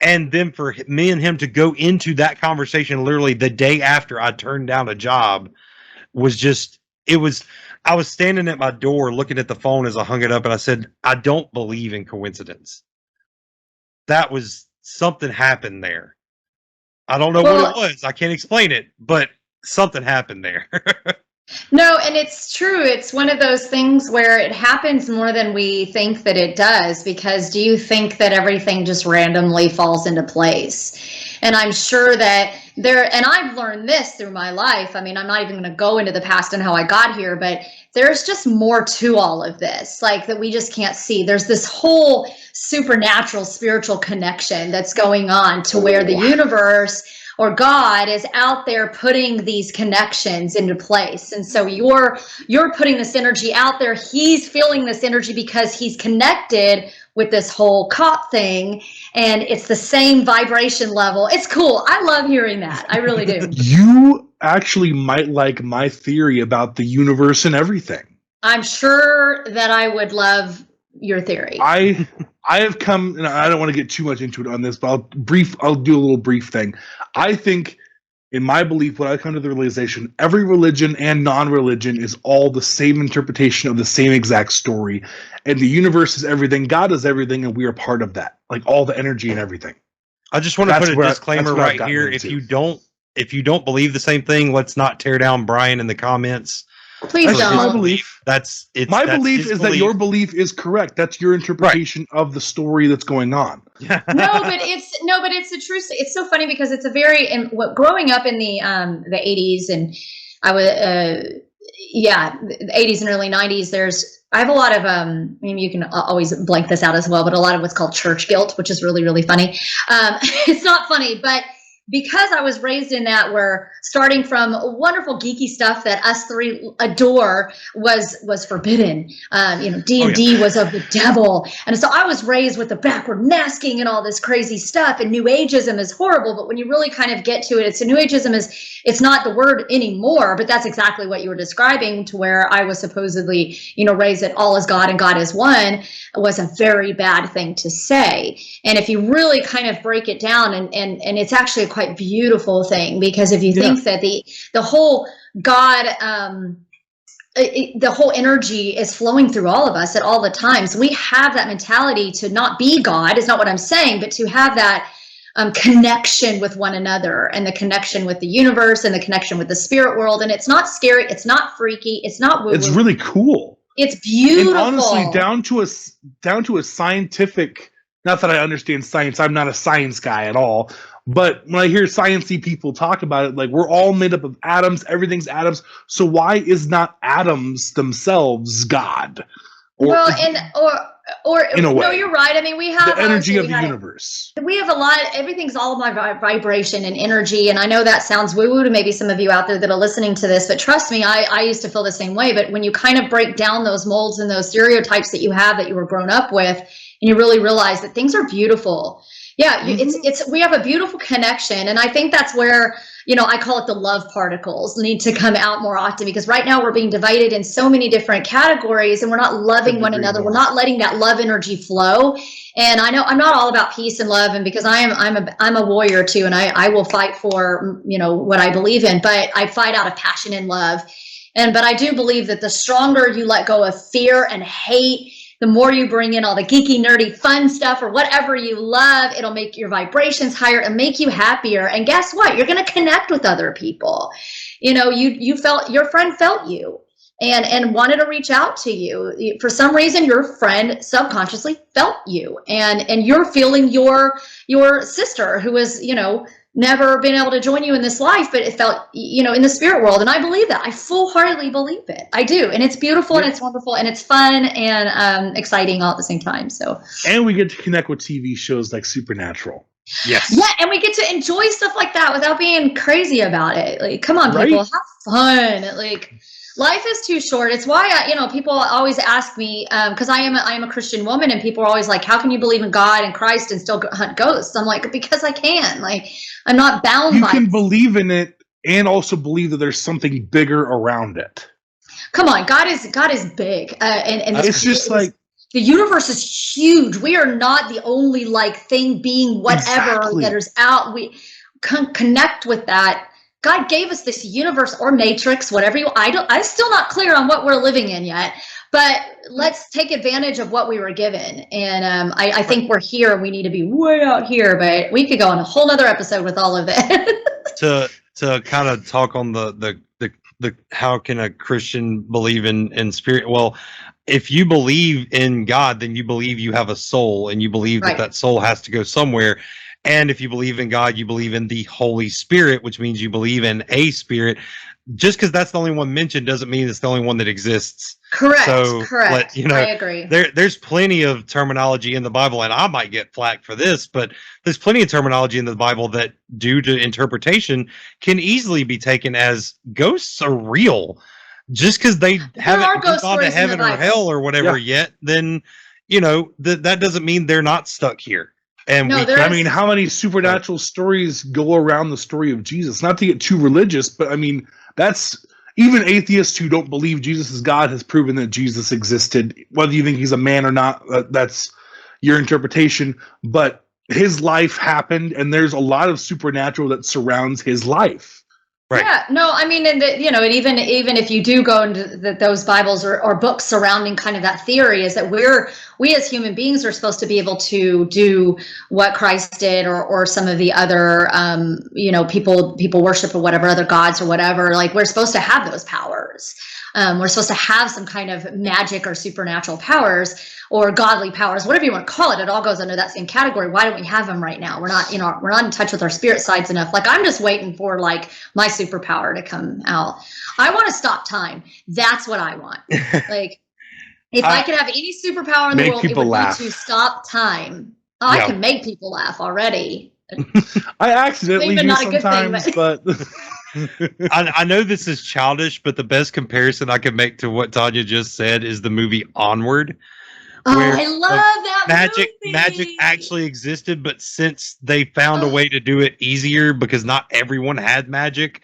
And then for me and him to go into that conversation literally the day after I turned down a job was just, I was standing at my door looking at the phone as I hung it up and I said, I don't believe in coincidence. That was something happened there. I don't know what it was. I can't explain it, but something happened there. No, and it's true. It's one of those things where it happens more than we think that it does, because do you think that everything just randomly falls into place? And I'm sure that and I've learned this through my life. I mean, I'm not even going to go into the past and how I got here, but there's just more to all of this, like that we just can't see. There's this whole supernatural, spiritual connection that's going on to where the universe or God is out there putting these connections into place. And so you're putting this energy out there. He's feeling this energy because he's connected with this whole cop thing, and it's the same vibration level. It's cool. I love hearing that. I really do. You actually might like my theory about the universe and everything. I'm sure that I would love your theory. I have come, and I don't want to get too much into it on this, but I'll do a little brief thing. I think, in my belief, when I come to the realization, every religion and non-religion is all the same interpretation of the same exact story. And the universe is everything, God is everything, and we are part of that. Like all the energy and everything. I just want to put a disclaimer right here. If you don't believe the same thing, let's not tear down Brian in the comments. Please don't. My belief. My belief is that your belief is correct. That's your interpretation of the story that's going on. No, but it's the truth. It's so funny because it's a very growing up in the 80s, and I was the 80s and early 90s. I have a lot of maybe you can always blank this out as well, but a lot of what's called church guilt, which is really, really funny. It's not funny, but because I was raised in that, where starting from wonderful geeky stuff that us three adore was forbidden. D&D was of the devil. And so I was raised with the backward masking and all this crazy stuff, and New Ageism is horrible. But when you really kind of get to it, New Ageism it's not the word anymore, but that's exactly what you were describing, to where I was supposedly, raised that all is God and God is one was a very bad thing to say. And if you really kind of break it down, and it's actually a quite beautiful thing, because if you think that the whole God, the whole energy is flowing through all of us at all the times. We have that mentality to not be God, is not what I'm saying, but to have that connection with one another, and the connection with the universe, and the connection with the spirit world. And it's not scary. It's not freaky. It's not woo-woo. It's really cool. It's beautiful. And honestly, down to a scientific, not that I understand science, I'm not a science guy at all. But when I hear sciencey people talk about it, like, we're all made up of atoms, everything's atoms. So why is not atoms themselves God? Or in a way. no, you're right. I mean, we have the energy of the universe. We have a lot. Everything's all about vibration and energy. And I know that sounds woo-woo to maybe some of you out there that are listening to this, but trust me, I used to feel the same way. But when you kind of break down those molds and those stereotypes that you have that you were grown up with, and you really realize that things are beautiful. Yeah, we have a beautiful connection, and I think that's where, I call it the love particles need to come out more often, because right now we're being divided in so many different categories, and we're not loving one another. We're not letting that love energy flow. And I know I'm not all about peace and love, and because I'm a warrior too, and I will fight for what I believe in, but I fight out of passion and love. But I do believe that the stronger you let go of fear and hate, the more you bring in all the geeky, nerdy, fun stuff or whatever you love, it'll make your vibrations higher and make you happier. And guess what? You're going to connect with other people. You felt, your friend felt you and wanted to reach out to you. For some reason, your friend subconsciously felt you, and you're feeling your sister who is, never been able to join you in this life, but it felt, in the spirit world. And I believe that. I full-heartedly believe it. I do. And it's beautiful and it's wonderful and it's fun and exciting all at the same time. And we get to connect with TV shows like Supernatural. Yes. Yeah, and we get to enjoy stuff like that without being crazy about it. Like, come on, people, have fun. Like, life is too short. It's why people always ask me, because I am a Christian woman, and people are always like, how can you believe in God and Christ and still hunt ghosts? I'm like, because I can. Like, I'm not bound by it. You can believe in it and also believe that there's something bigger around it. Come on, God is big, and it's just like the universe is huge. We are not the only thing being whatever that is out. We connect with that. God gave us this universe or matrix, whatever I'm still not clear on what we're living in yet, but let's take advantage of what we were given. And I think we're here. We need to be way out here, but we could go on a whole nother episode with all of it. to kind of talk on the how can a Christian believe in spirit? Well, if you believe in God, then you believe you have a soul, and you believe that soul has to go somewhere. And if you believe in God, you believe in the Holy Spirit, which means you believe in a spirit. Just because that's the only one mentioned doesn't mean it's the only one that exists. Correct. So, correct. I agree. There's plenty of terminology in the Bible, and I might get flack for this, but there's plenty of terminology in the Bible that, due to interpretation, can easily be taken as ghosts are real. Just because they haven't gone to heaven or hell or whatever yet, then that doesn't mean they're not stuck here. And how many supernatural stories go around the story of Jesus? Not to get too religious, but that's even atheists who don't believe Jesus is God has proven that Jesus existed. Whether you think he's a man or not, that's your interpretation. But his life happened, and there's a lot of supernatural that surrounds his life. Right. Yeah, no, and even if you do go into those Bibles or books surrounding kind of that theory, is that we as human beings are supposed to be able to do what Christ did, or some of the other, people worship or whatever, other gods or whatever. Like, we're supposed to have those powers. We're supposed to have some kind of magic or supernatural powers or godly powers, whatever you want to call it. It all goes under that same category. Why don't we have them right now? We're not in touch with our spirit sides enough. Like, I'm just waiting for my superpower to come out. I want to stop time. That's what I want. Like, if I could have any superpower in the world, it would be to stop time. Oh, I can make people laugh already. I accidentally do sometimes, but I know this is childish, but the best comparison I can make to what Tanya just said is the movie Onward. I love that movie. Magic actually existed, but since they found a way to do it easier, because not everyone had magic,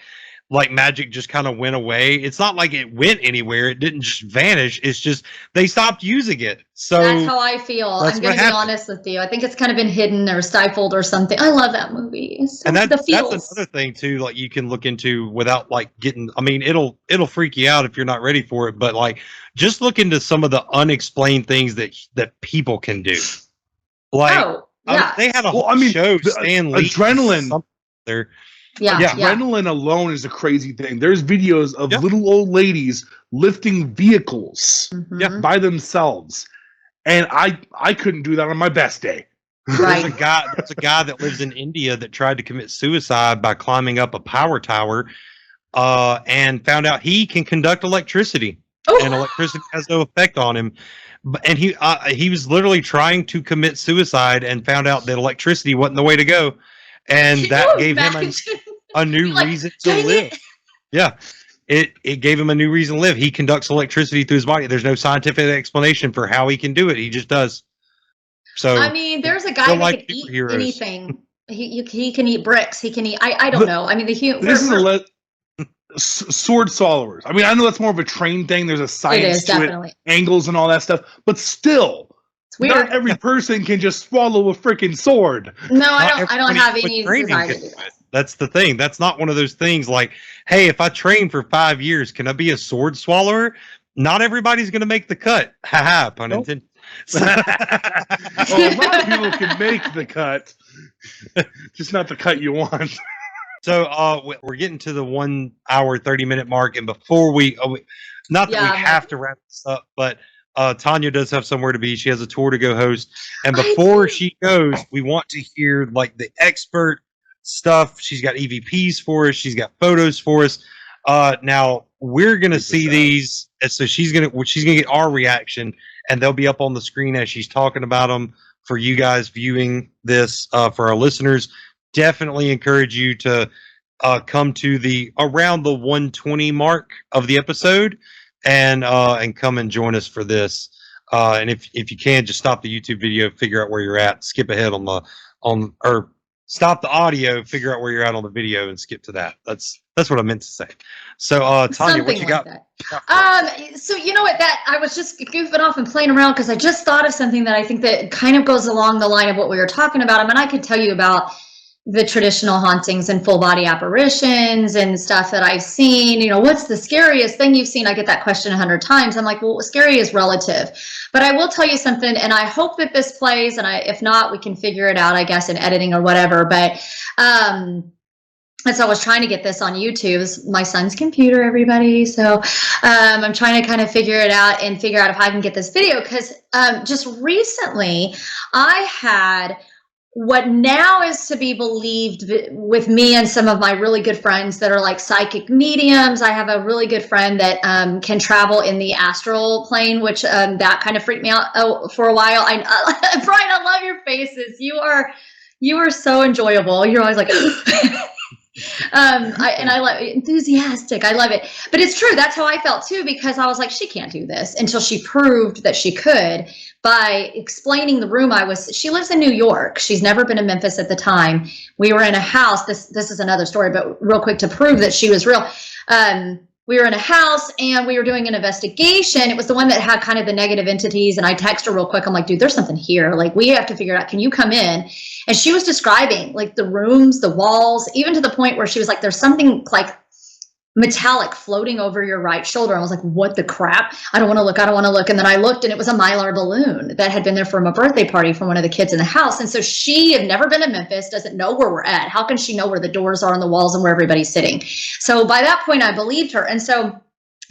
magic just kind of went away. It's not like it went anywhere. It didn't just vanish. It's just they stopped using it. So that's how I feel. I'm going to be honest with you. I think it's kind of been hidden or stifled or something. I love that movie. And that's another thing too. Like, you can look into without getting. I mean, it'll freak you out if you're not ready for it. But just look into some of the unexplained things that people can do. They had a whole show. Stan Lee, adrenaline. Yeah. Adrenaline alone is a crazy thing. There's videos of little old ladies lifting vehicles by themselves. And I couldn't do that on my best day. There's a guy that lives in India that tried to commit suicide by climbing up a power tower and found out he can conduct electricity. and electricity has no effect on him. And he was literally trying to commit suicide and found out that electricity wasn't the way to go, and that gave him a new reason to live. Yeah. It gave him a new reason to live. He conducts electricity through his body. There's no scientific explanation for how he can do it. He just does. So I mean, there's a guy that can eat anything. He can eat bricks. He can eat. I don't know. I mean, this is sword swallowers. I mean, I know that's more of a trained thing. There's a science to definitely. it, angles and all that stuff. But still, it's weird. Not every person can just swallow a freaking sword. No, I don't have any desire to do that. That's the thing. That's not one of those things like, hey, if I train for 5 years, can I be a sword swallower? Not everybody's going to make the cut. Haha, pun intended. Well, a lot of people can make the cut, just not the cut you want. So we're getting to the 1 hour, 30-minute mark. And before we not that we have to wrap this up, but Tanya does have somewhere to be. She has a tour to go host. And before she goes, we want to hear like the expert stuff. She's got EVPs for us. She's got photos for us. Now we're gonna see these, so she's gonna get our reaction, and they'll be up on the screen as she's talking about them for you guys viewing this. For our listeners, definitely encourage you to come to the around the 120 mark of the episode, and come and join us for this. And if you can, just stop the YouTube video, figure out where you're at, skip ahead or stop the audio, figure out where you're at on the video, and skip to that. That's what I meant to say. So, Tanya, something what you got? So you know what? That I was just goofing off and playing around because I just thought of something that I think that kind of goes along the line of what we were talking about. I mean, I could tell you about the traditional hauntings and full body apparitions and stuff that I've seen. You know, what's the scariest thing you've seen? I get that question 100 times. I'm like, well, scary is relative. But I will tell you something, and I hope that this plays, and if not, we can figure it out, I guess, in editing or whatever. But so I was trying to get this on YouTube. It's my son's computer, everybody. So I'm trying to kind of figure it out and figure out if I can get this video, because just recently I had what now is to be believed with me and some of my really good friends that are like psychic mediums. I have a really good friend that can travel in the astral plane, which that kind of freaked me out for a while. Brian, I love your faces. You are so enjoyable. You're always like, I love it. Enthusiastic. I love it. But it's true. That's how I felt too, because I was like, she can't do this, until she proved that she could by explaining the room she lives in New York. She's never been in Memphis at the time. We were in a house. This is another story, but real quick to prove that she was real. We were in a house and we were doing an investigation. It was the one that had kind of the negative entities. And I text her real quick. I'm like, dude, there's something here. Like, we have to figure it out. Can you come in? And she was describing like the rooms, the walls, even to the point where she was like, there's something like metallic floating over your right shoulder. I was like, what the crap? I don't want to look. I don't want to look. And then I looked, and it was a Mylar balloon that had been there from a birthday party from one of the kids in the house. And so she had never been to Memphis, doesn't know where we're at. How can she know where the doors are and the walls and where everybody's sitting? So by that point, I believed her. And so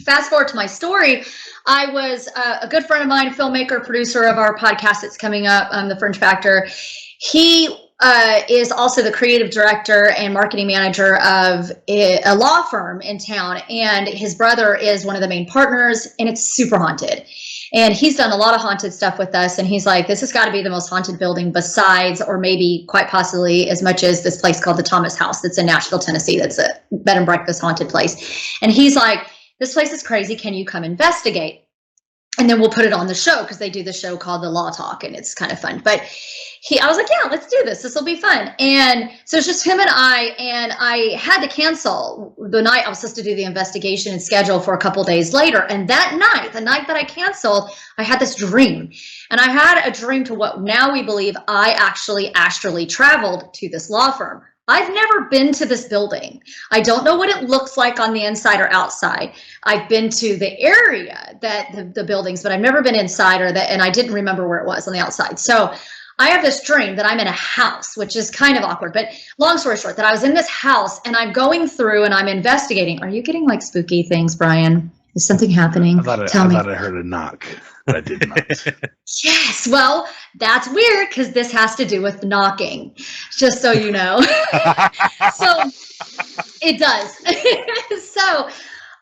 fast forward to my story. I was a good friend of mine, filmmaker, producer of our podcast that's coming up, The Fringe Factor. He is also the creative director and marketing manager of a law firm in town. And his brother is one of the main partners, and it's super haunted. And he's done a lot of haunted stuff with us. And he's like, this has got to be the most haunted building besides, or maybe quite possibly as much as, this place called the Thomas House that's in Nashville, Tennessee. That's a bed and breakfast haunted place. And he's like, this place is crazy. Can you come investigate? And then we'll put it on the show, because they do the show called The Law Talk, and it's kind of fun. But I was like, yeah, let's do this. This will be fun. And so it's just him and I had to cancel the night I was supposed to do the investigation and schedule for a couple days later. And that night, the night that I canceled, I had this dream. And I had a dream to what now we believe I actually astrally traveled to this law firm. I've never been to this building. I don't know what it looks like on the inside or outside. I've been to the area that the buildings, but I've never been inside and I didn't remember where it was on the outside. So I have this dream that I'm in a house, which is kind of awkward, but long story short, that I was in this house and I'm going through and I'm investigating. Are you getting like spooky things, Brian? Is something happening? I thought I heard a knock, but I did not. Yes, well, that's weird, because this has to do with knocking, just so you know. So it does. So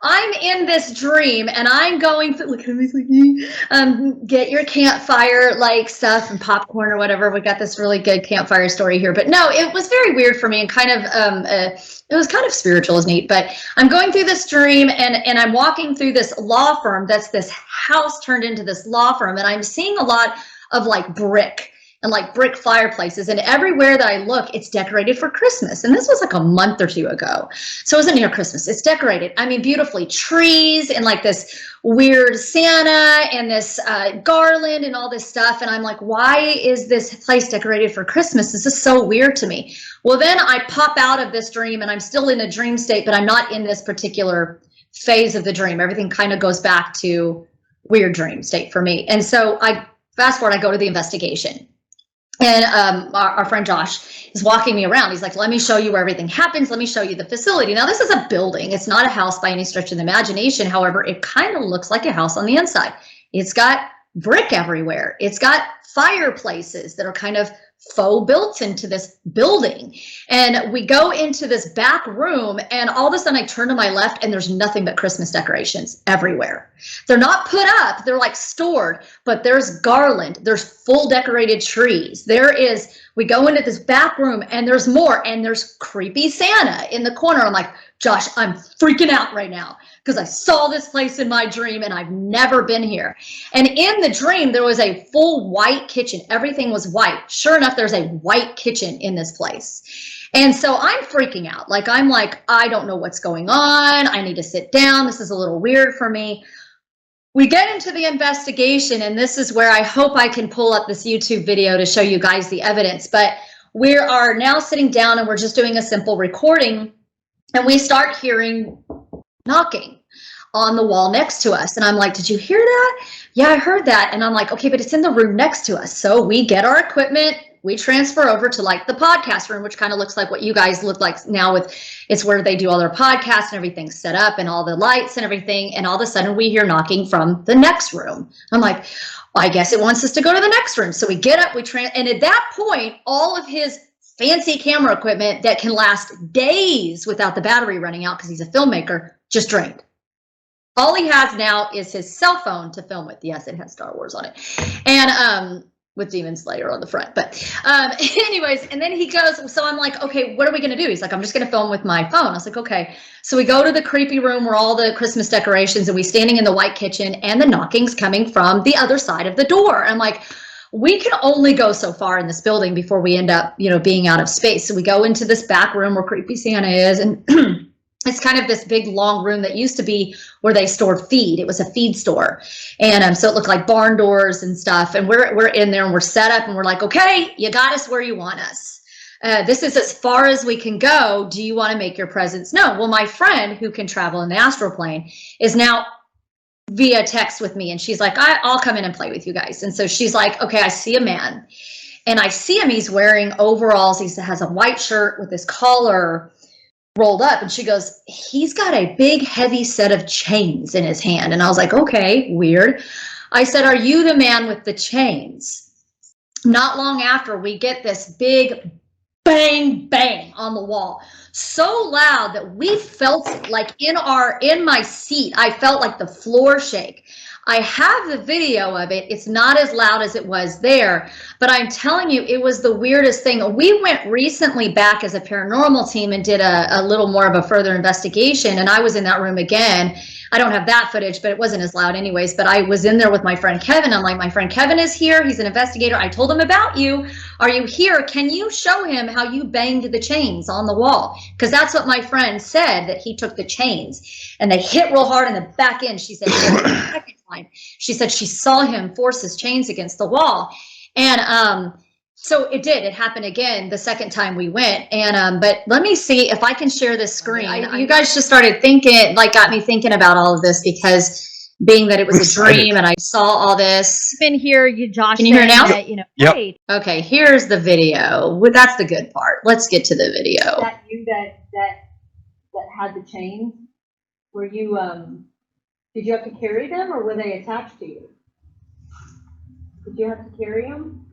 I'm in this dream and I'm going through, look at me, like, get your campfire like stuff and popcorn or whatever. We got this really good campfire story here, but no, it was very weird for me and kind of, it was kind of spiritual, it was neat, but I'm going through this dream and I'm walking through this law firm that's this house turned into this law firm, and I'm seeing a lot of like brick and like brick fireplaces, and everywhere that I look, it's decorated for Christmas. And this was like a month or two ago, so it wasn't near Christmas. It's decorated, I mean, beautifully, trees and like this weird Santa and this garland and all this stuff. And I'm like, why is this place decorated for Christmas? This is so weird to me. Well, then I pop out of this dream and I'm still in a dream state, but I'm not in this particular phase of the dream. Everything kind of goes back to weird dream state for me. And so I fast forward, I go to the investigation. And our friend Josh is walking me around. He's like, let me show you where everything happens. Let me show you the facility. Now, this is a building. It's not a house by any stretch of the imagination. However, it kind of looks like a house on the inside. It's got brick everywhere. It's got fireplaces that are kind of faux built into this building. And we go into this back room, and all of a sudden I turn to my left and there's nothing but Christmas decorations everywhere. They're not put up, they're like stored, but there's garland, there's full decorated trees. We go into this back room and there's more, and there's creepy Santa in the corner. I'm like, Josh, I'm freaking out right now because I saw this place in my dream and I've never been here. And in the dream, there was a full white kitchen. Everything was white. Sure enough, there's a white kitchen in this place. And so I'm freaking out. I'm like, I don't know what's going on. I need to sit down. This is a little weird for me. We get into the investigation, and this is where I hope I can pull up this YouTube video to show you guys the evidence. But we are now sitting down and we're just doing a simple recording, and we start hearing knocking on the wall next to us. And I'm like, did you hear that? Yeah, I heard that. And I'm like, okay, but it's in the room next to us. So we get our equipment, we transfer over to like the podcast room, which kind of looks like what you guys look like now it's where they do all their podcasts and everything's set up and all the lights and everything. And all of a sudden we hear knocking from the next room. I'm like, well, I guess it wants us to go to the next room. So we get up, and at that point, all of his fancy camera equipment that can last days without the battery running out because he's a filmmaker just drained. All he has now is his cell phone to film with. Yes, it has Star Wars on it. And with Demon Slayer on the front. But anyways, and then he goes, so I'm like, okay, what are we going to do? He's like, I'm just going to film with my phone. I was like, okay. So we go to the creepy room where all the Christmas decorations, and we standing in the white kitchen, and the knocking's coming from the other side of the door. I'm like, we can only go so far in this building before we end up, being out of space. So we go into this back room where creepy Santa is, and it's kind of this big long room that used to be where they stored feed. It was a feed store. And so it looked like barn doors and stuff. And we're in there and we're set up and we're like, okay, you got us where you want us. This is as far as we can go. Do you want to make your presence known? Well, my friend who can travel in the astral plane is now via text with me. And she's like, I'll come in and play with you guys. And so she's like, okay, I see a man. And I see him, he's wearing overalls. He has a white shirt with his collar rolled up, and she goes, he's got a big heavy set of chains in his hand. And I was like, okay, weird. I said, are you the man with the chains? Not long after, we get this big bang bang on the wall, so loud that we felt it, like in my seat, I felt like the floor shake. I have the video of it. It's not as loud as it was there, but I'm telling you, it was the weirdest thing. We went recently back as a paranormal team and did a little more of a further investigation, and I was in that room again. I don't have that footage, but it wasn't as loud anyways, but I was in there with my friend Kevin. I'm like, my friend Kevin is here. He's an investigator. I told him about you. Are you here? Can you show him how you banged the chains on the wall? Because that's what my friend said, that he took the chains and they hit real hard in the back end. She said, she said she saw him force his chains against the wall. And so it did. It happened again the second time we went. And but let me see if I can share this screen. You guys just started thinking, got me thinking about all of this, because being that it was a dream and I saw all this. Been here, Josh. Can you hear now? That, Yep. Hey, Okay, here's the video. Well, that's the good part. Let's get to the video. that you that had the chains. Were you did you have to carry them, or were they attached to you? Did you have to carry them?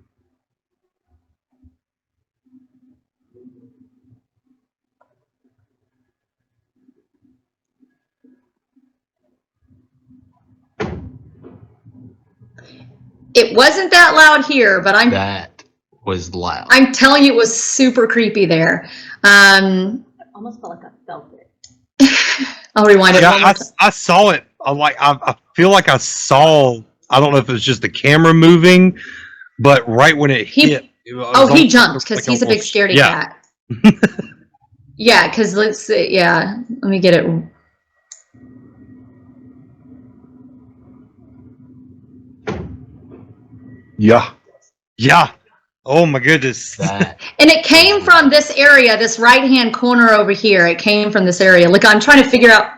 It wasn't that loud here, but that was loud. I'm telling you, it was super creepy there. I almost felt like I felt it. I'll rewind it. Yeah, I saw it. I feel like I saw. I don't know if it was just the camera moving, but right when it hit. He jumped because he's a big scaredy cat. Yeah, because let's see. Yeah, let me get it. Yeah. Oh my goodness. And it came from this area, this right-hand corner over here. It came from this area. Look, I'm trying to figure out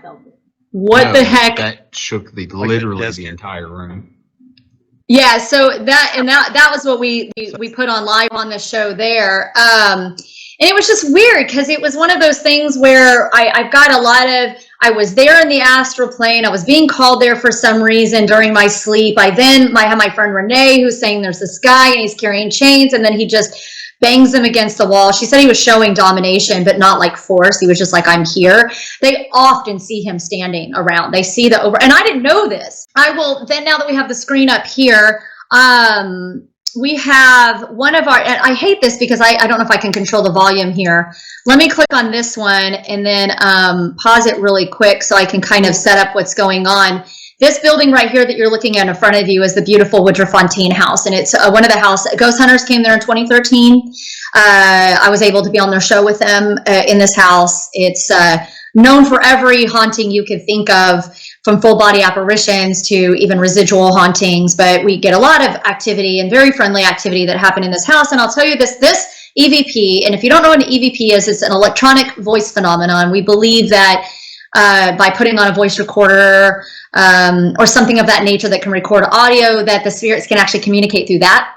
what the heck. That shook literally the entire room. Yeah, so that was what we put on live on the show there. And it was just weird because it was one of those things where I've got I was there in the astral plane. I was being called there for some reason during my sleep. I have my friend Renee who's saying there's this guy and he's carrying chains, and then he just bangs them against the wall. She said he was showing domination, but not like force. He was just like, I'm here. They often see him standing around. They see and I didn't know this. Now that we have the screen up here, we have one of and I hate this because I don't know if I can control the volume here. Let me click on this one and then pause it really quick so I can kind of set up what's going on. This building right here that you're looking at in front of you is the beautiful Woodruff Fontaine house, and it's one of the house. Ghost Hunters came there in 2013. I was able to be on their show with them in this house. It's known for every haunting you could think of, from full body apparitions to even residual hauntings, but we get a lot of activity and very friendly activity that happened in this house. And I'll tell you this EVP, and if you don't know what an EVP is, it's an electronic voice phenomenon. We believe that by putting on a voice recorder or something of that nature that can record audio, that the spirits can actually communicate through that.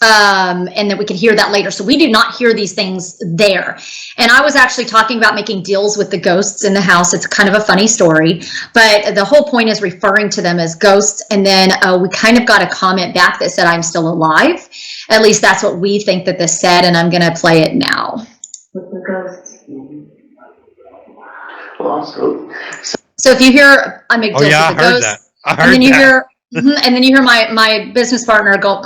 And that we can hear that later. So we do not hear these things there. And I was actually talking about making deals with the ghosts in the house. It's kind of a funny story, but the whole point is referring to them as ghosts. And then we kind of got a comment back that said, I'm still alive. At least that's what we think that this said. And I'm going to play it now. With the ghosts. So if you hear, I make deals with the ghosts. And then you hear, and then you hear my business partner go,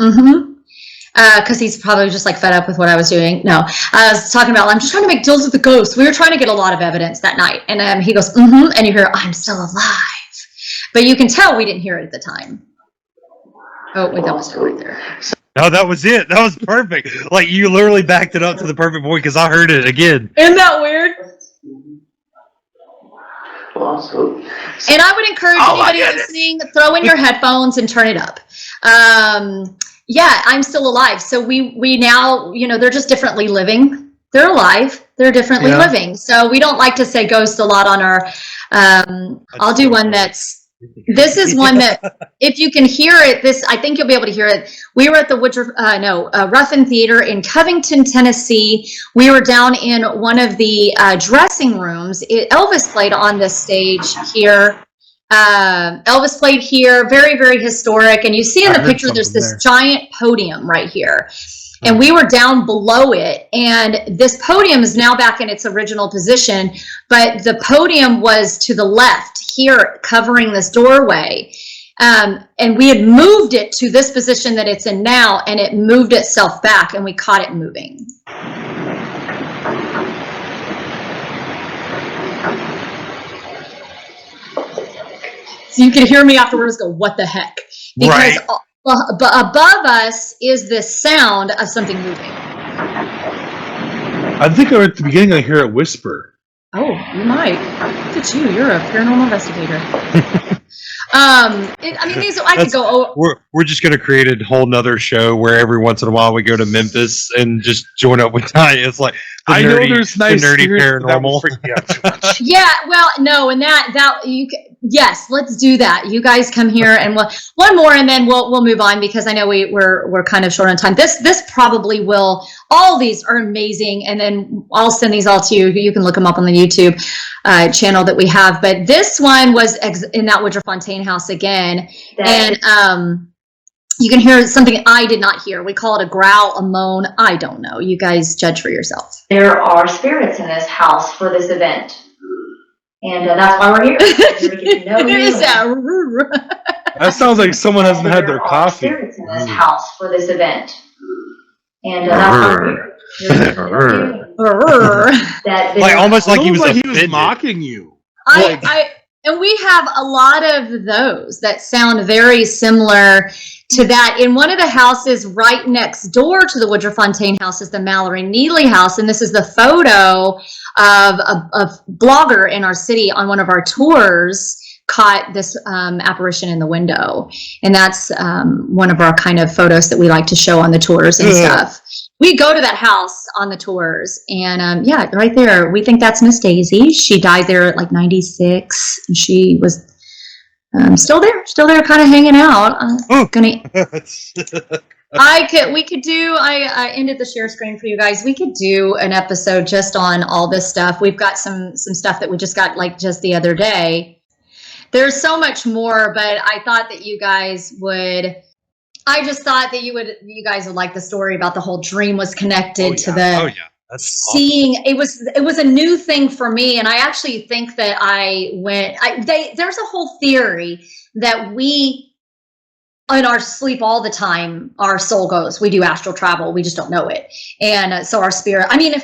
because he's probably just like fed up with what I was doing. No, I was talking about, I'm just trying to make deals with the ghosts. We were trying to get a lot of evidence that night. And he goes, and you hear, I'm still alive. But you can tell we didn't hear it at the time. Oh, wait, that was it right there. No, that was it. That was perfect. Like, you literally backed it up to the perfect point because I heard it again. Isn't that weird? And I would encourage anybody listening, throw in your headphones and turn it up. Yeah, I'm still alive. So we now, they're just differently living. They're alive. They're differently living. So we don't like to say ghost a lot on our, I'll do one this is one that, if you can hear it, I think you'll be able to hear it. We were at the Ruffin Theater in Covington, Tennessee. We were down in one of the dressing rooms. Elvis played on this stage here. Elvis played here, very, very historic. And you see in the picture, there's this giant podium right here. And we were down below it. And this podium is now back in its original position. But the podium was to the left here, covering this doorway. And we had moved it to this position that it's in now. And it moved itself back. And we caught it moving. So you could hear me afterwards go, what the heck? Because above us is this sound of something moving. I think at the beginning I hear it whisper. Oh, you might. Look at you. You're a paranormal investigator. I could go. We're just going to create a whole nother show where every once in a while we go to Memphis and just join up with Ty. It's like I know there's nice nerdy paranormal. Yeah, well, no, and that you. Yes, let's do that. You guys come here, and one more, and then we'll move on because I know we're kind of short on time. This probably will. All these are amazing, and then I'll send these all to you. You can look them up on the YouTube channel that we have. But this one was in that Woodruff Fontaine house again, and you can hear something I did not hear. We call it a growl, a moan. I don't know. You guys judge for yourself. There are spirits in this house for this event. And that's why we're here. That sounds like someone hasn't had their coffee. Spirits in this house for this event. And that's like almost like he was mocking you. And we have a lot of those that sound very similar to that. In one of the houses right next door to the Woodruff Fontaine house is the Mallory Neely house. And this is the photo of a blogger in our city on one of our tours caught this apparition in the window. And that's one of our kind of photos that we like to show on the tours and stuff. We go to that house on the tours, and yeah, right there, we think that's Miss Daisy. She died there at like 96, and she was still there, kind of hanging out. I ended the share screen for you guys. We could do an episode just on all this stuff. We've got some stuff that we just got like just the other day. There's so much more, but I thought that you guys would. I just thought that you guys would like the story about the whole dream was connected to the. Oh yeah, that's seeing. Awesome. It was a new thing for me, and I actually think that there's a whole theory that we, in our sleep all the time, our soul goes. We do astral travel. We just don't know it, and so our spirit. I mean,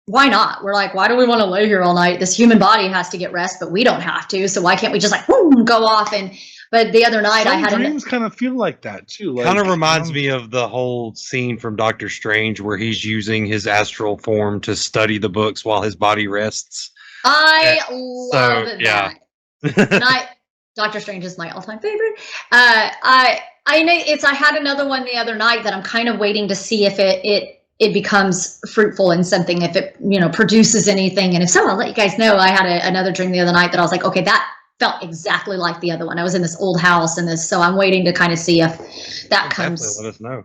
why not? We're like, why do we want to lay here all night? This human body has to get rest, but we don't have to. So why can't we just like go off and? But the other night I had dreams kind of feel like that too. Like, kind of reminds me of the whole scene from Doctor Strange where he's using his astral form to study the books while his body rests. I love that. Yeah. Doctor Strange is my all-time favorite. I had another one the other night that I'm kind of waiting to see if it becomes fruitful in something, if it produces anything, and if so, I'll let you guys know. I had another dream the other night that I was like, okay, that felt exactly like the other one. I was in this old house so I'm waiting to kind of see if that comes. Definitely let us know.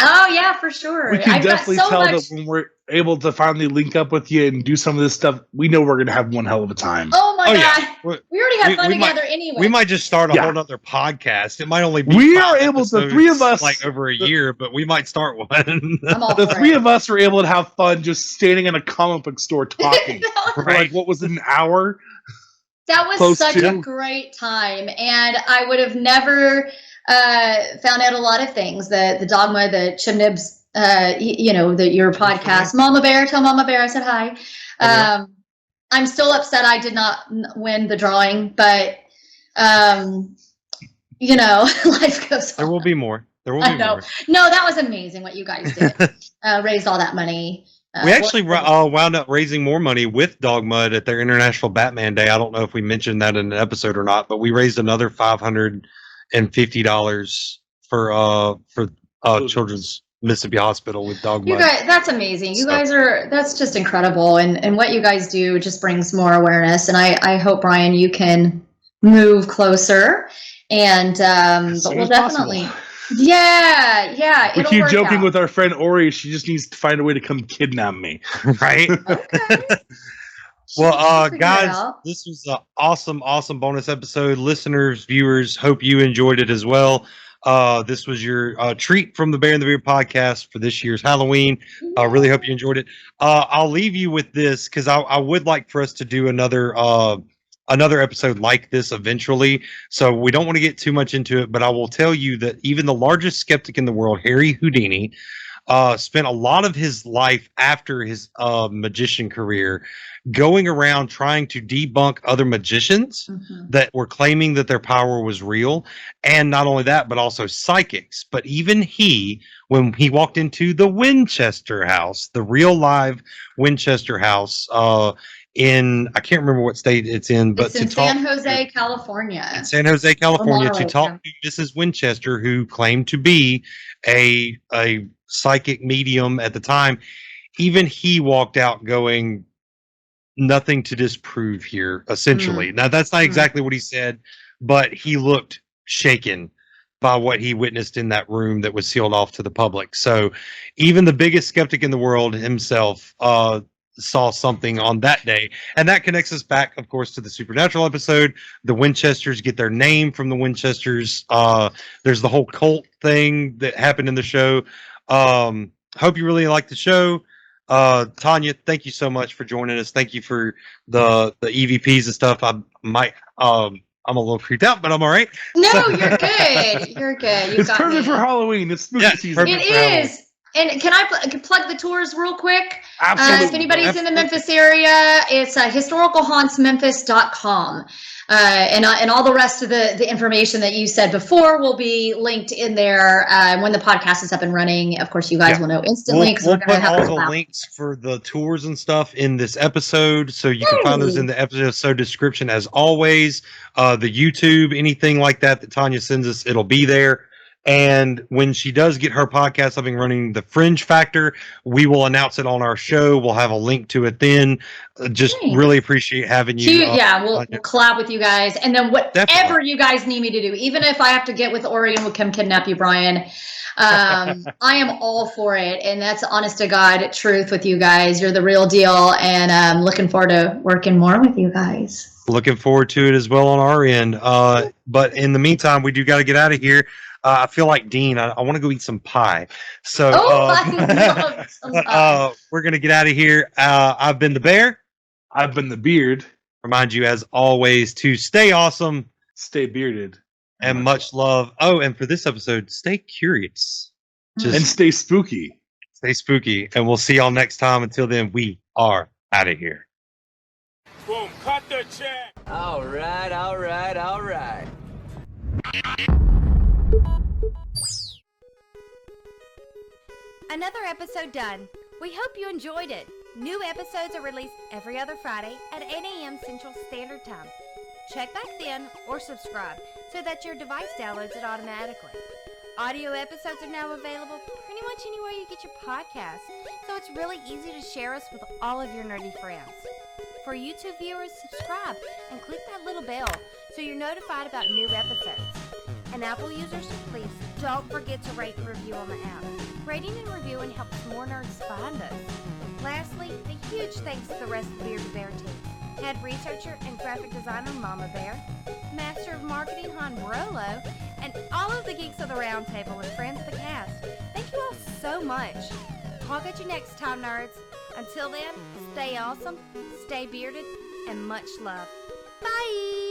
Oh yeah, for sure. We can definitely tell that when we're able to finally link up with you and do some of this stuff, we know we're going to have one hell of a time. Oh my God. Yeah. We already have fun together anyway. We might just start a whole other podcast. It might only be the three of us like over a year, but we might start one. The three of us were able to have fun just standing in a comic book store talking for like what was an hour. That was such a great time, and I would have never found out a lot of things. The Dogma, the Chibnibs, your podcast. Mama Bear, tell Mama Bear I said hi. I'm still upset I did not win the drawing, but life goes on. There will be more. More. No, that was amazing what you guys did. Raised all that money. We actually wound up raising more money with Dog Mud at their International Batman Day. I don't know if we mentioned that in an episode or not, but we raised another $550 for Children's Mississippi Hospital with Dog Mud. You guys, that's amazing. You guys that's just incredible, and what you guys do just brings more awareness. And I hope, Brian, you can move closer, and but we'll definitely. Possible. Yeah. We keep joking with our friend Ori. She just needs to find a way to come kidnap me. Right? Okay. Well, guys, this was an awesome bonus episode. Listeners, viewers, hope you enjoyed it as well. This was your treat from the Bear and the Beard podcast for this year's Halloween. I really hope you enjoyed it. I'll leave you with this because I would like for us to do another episode like this eventually. So we don't want to get too much into it, but I will tell you that even the largest skeptic in the world, Harry Houdini, spent a lot of his life after his magician career going around trying to debunk other magicians that were claiming that their power was real. And not only that, but also psychics. But even when he walked into the Winchester house, the real live Winchester house, I can't remember what state it's in, but it's in San Jose, California. In San Jose, California, to talk to Mrs. Winchester, who claimed to be a psychic medium at the time. Even he walked out going, nothing to disprove here, essentially. Now, that's not exactly what he said, but he looked shaken by what he witnessed in that room that was sealed off to the public. So even the biggest skeptic in the world himself saw something on that day. And that connects us back, of course, to the Supernatural episode. The Winchesters get their name from the Winchesters. There's the whole cult thing that happened in the show. Hope you really like the show. Tanya, thank you so much for joining us. Thank you for the EVPs and stuff. I I'm a little creeped out, but I'm all right. No, you're good. You're good. It's perfect for Halloween. It's spooky season. It is. And can I plug the tours real quick? Absolutely. If anybody's in the Memphis area, it's historicalhauntsmemphis.com. And all the rest of the information that you said before will be linked in there when the podcast is up and running. Of course, you guys will know instantly because we'll we're going to put have all the links for the tours and stuff in this episode, so you can find those in the episode description as always. The YouTube, anything like that Tanya sends us, it'll be there. And when she does get her podcast up and running, The Fringe Factor, we will announce it on our show. We'll have a link to it then. Just really appreciate having you. We'll collab with you guys. And then whatever you guys need me to do, even if I have to get with Ori and we'll come kidnap you, Brian, I am all for it. And that's honest to God truth with you guys. You're the real deal. And I'm looking forward to working more with you guys. Looking forward to it as well on our end. But in the meantime, we do got to get out of here. I feel like Dean. I want to go eat some pie. So we're going to get out of here. I've been the Bear. I've been the Beard. Remind you, as always, to stay awesome, stay bearded, and much love. Oh, and for this episode, stay curious. And stay spooky. Stay spooky. And we'll see y'all next time. Until then, we are out of here. Boom, cut the check. All right. Another episode done. We hope you enjoyed it. New episodes are released every other Friday at 8 a.m. Central Standard Time. Check back then or subscribe so that your device downloads it automatically. Audio episodes are now available pretty much anywhere you get your podcasts, so it's really easy to share us with all of your nerdy friends. For YouTube viewers, subscribe and click that little bell so you're notified about new episodes. And Apple users, please don't forget to rate and review on the app. Rating and reviewing helps more nerds find us. Lastly, a huge thanks to the rest of the Bearded Bear team. Head researcher and graphic designer Mama Bear, Master of Marketing Han Brolo, and all of the geeks of the round table and friends of the cast. Thank you all so much. I'll get you next time, nerds. Until then, stay awesome, stay bearded, and much love. Bye!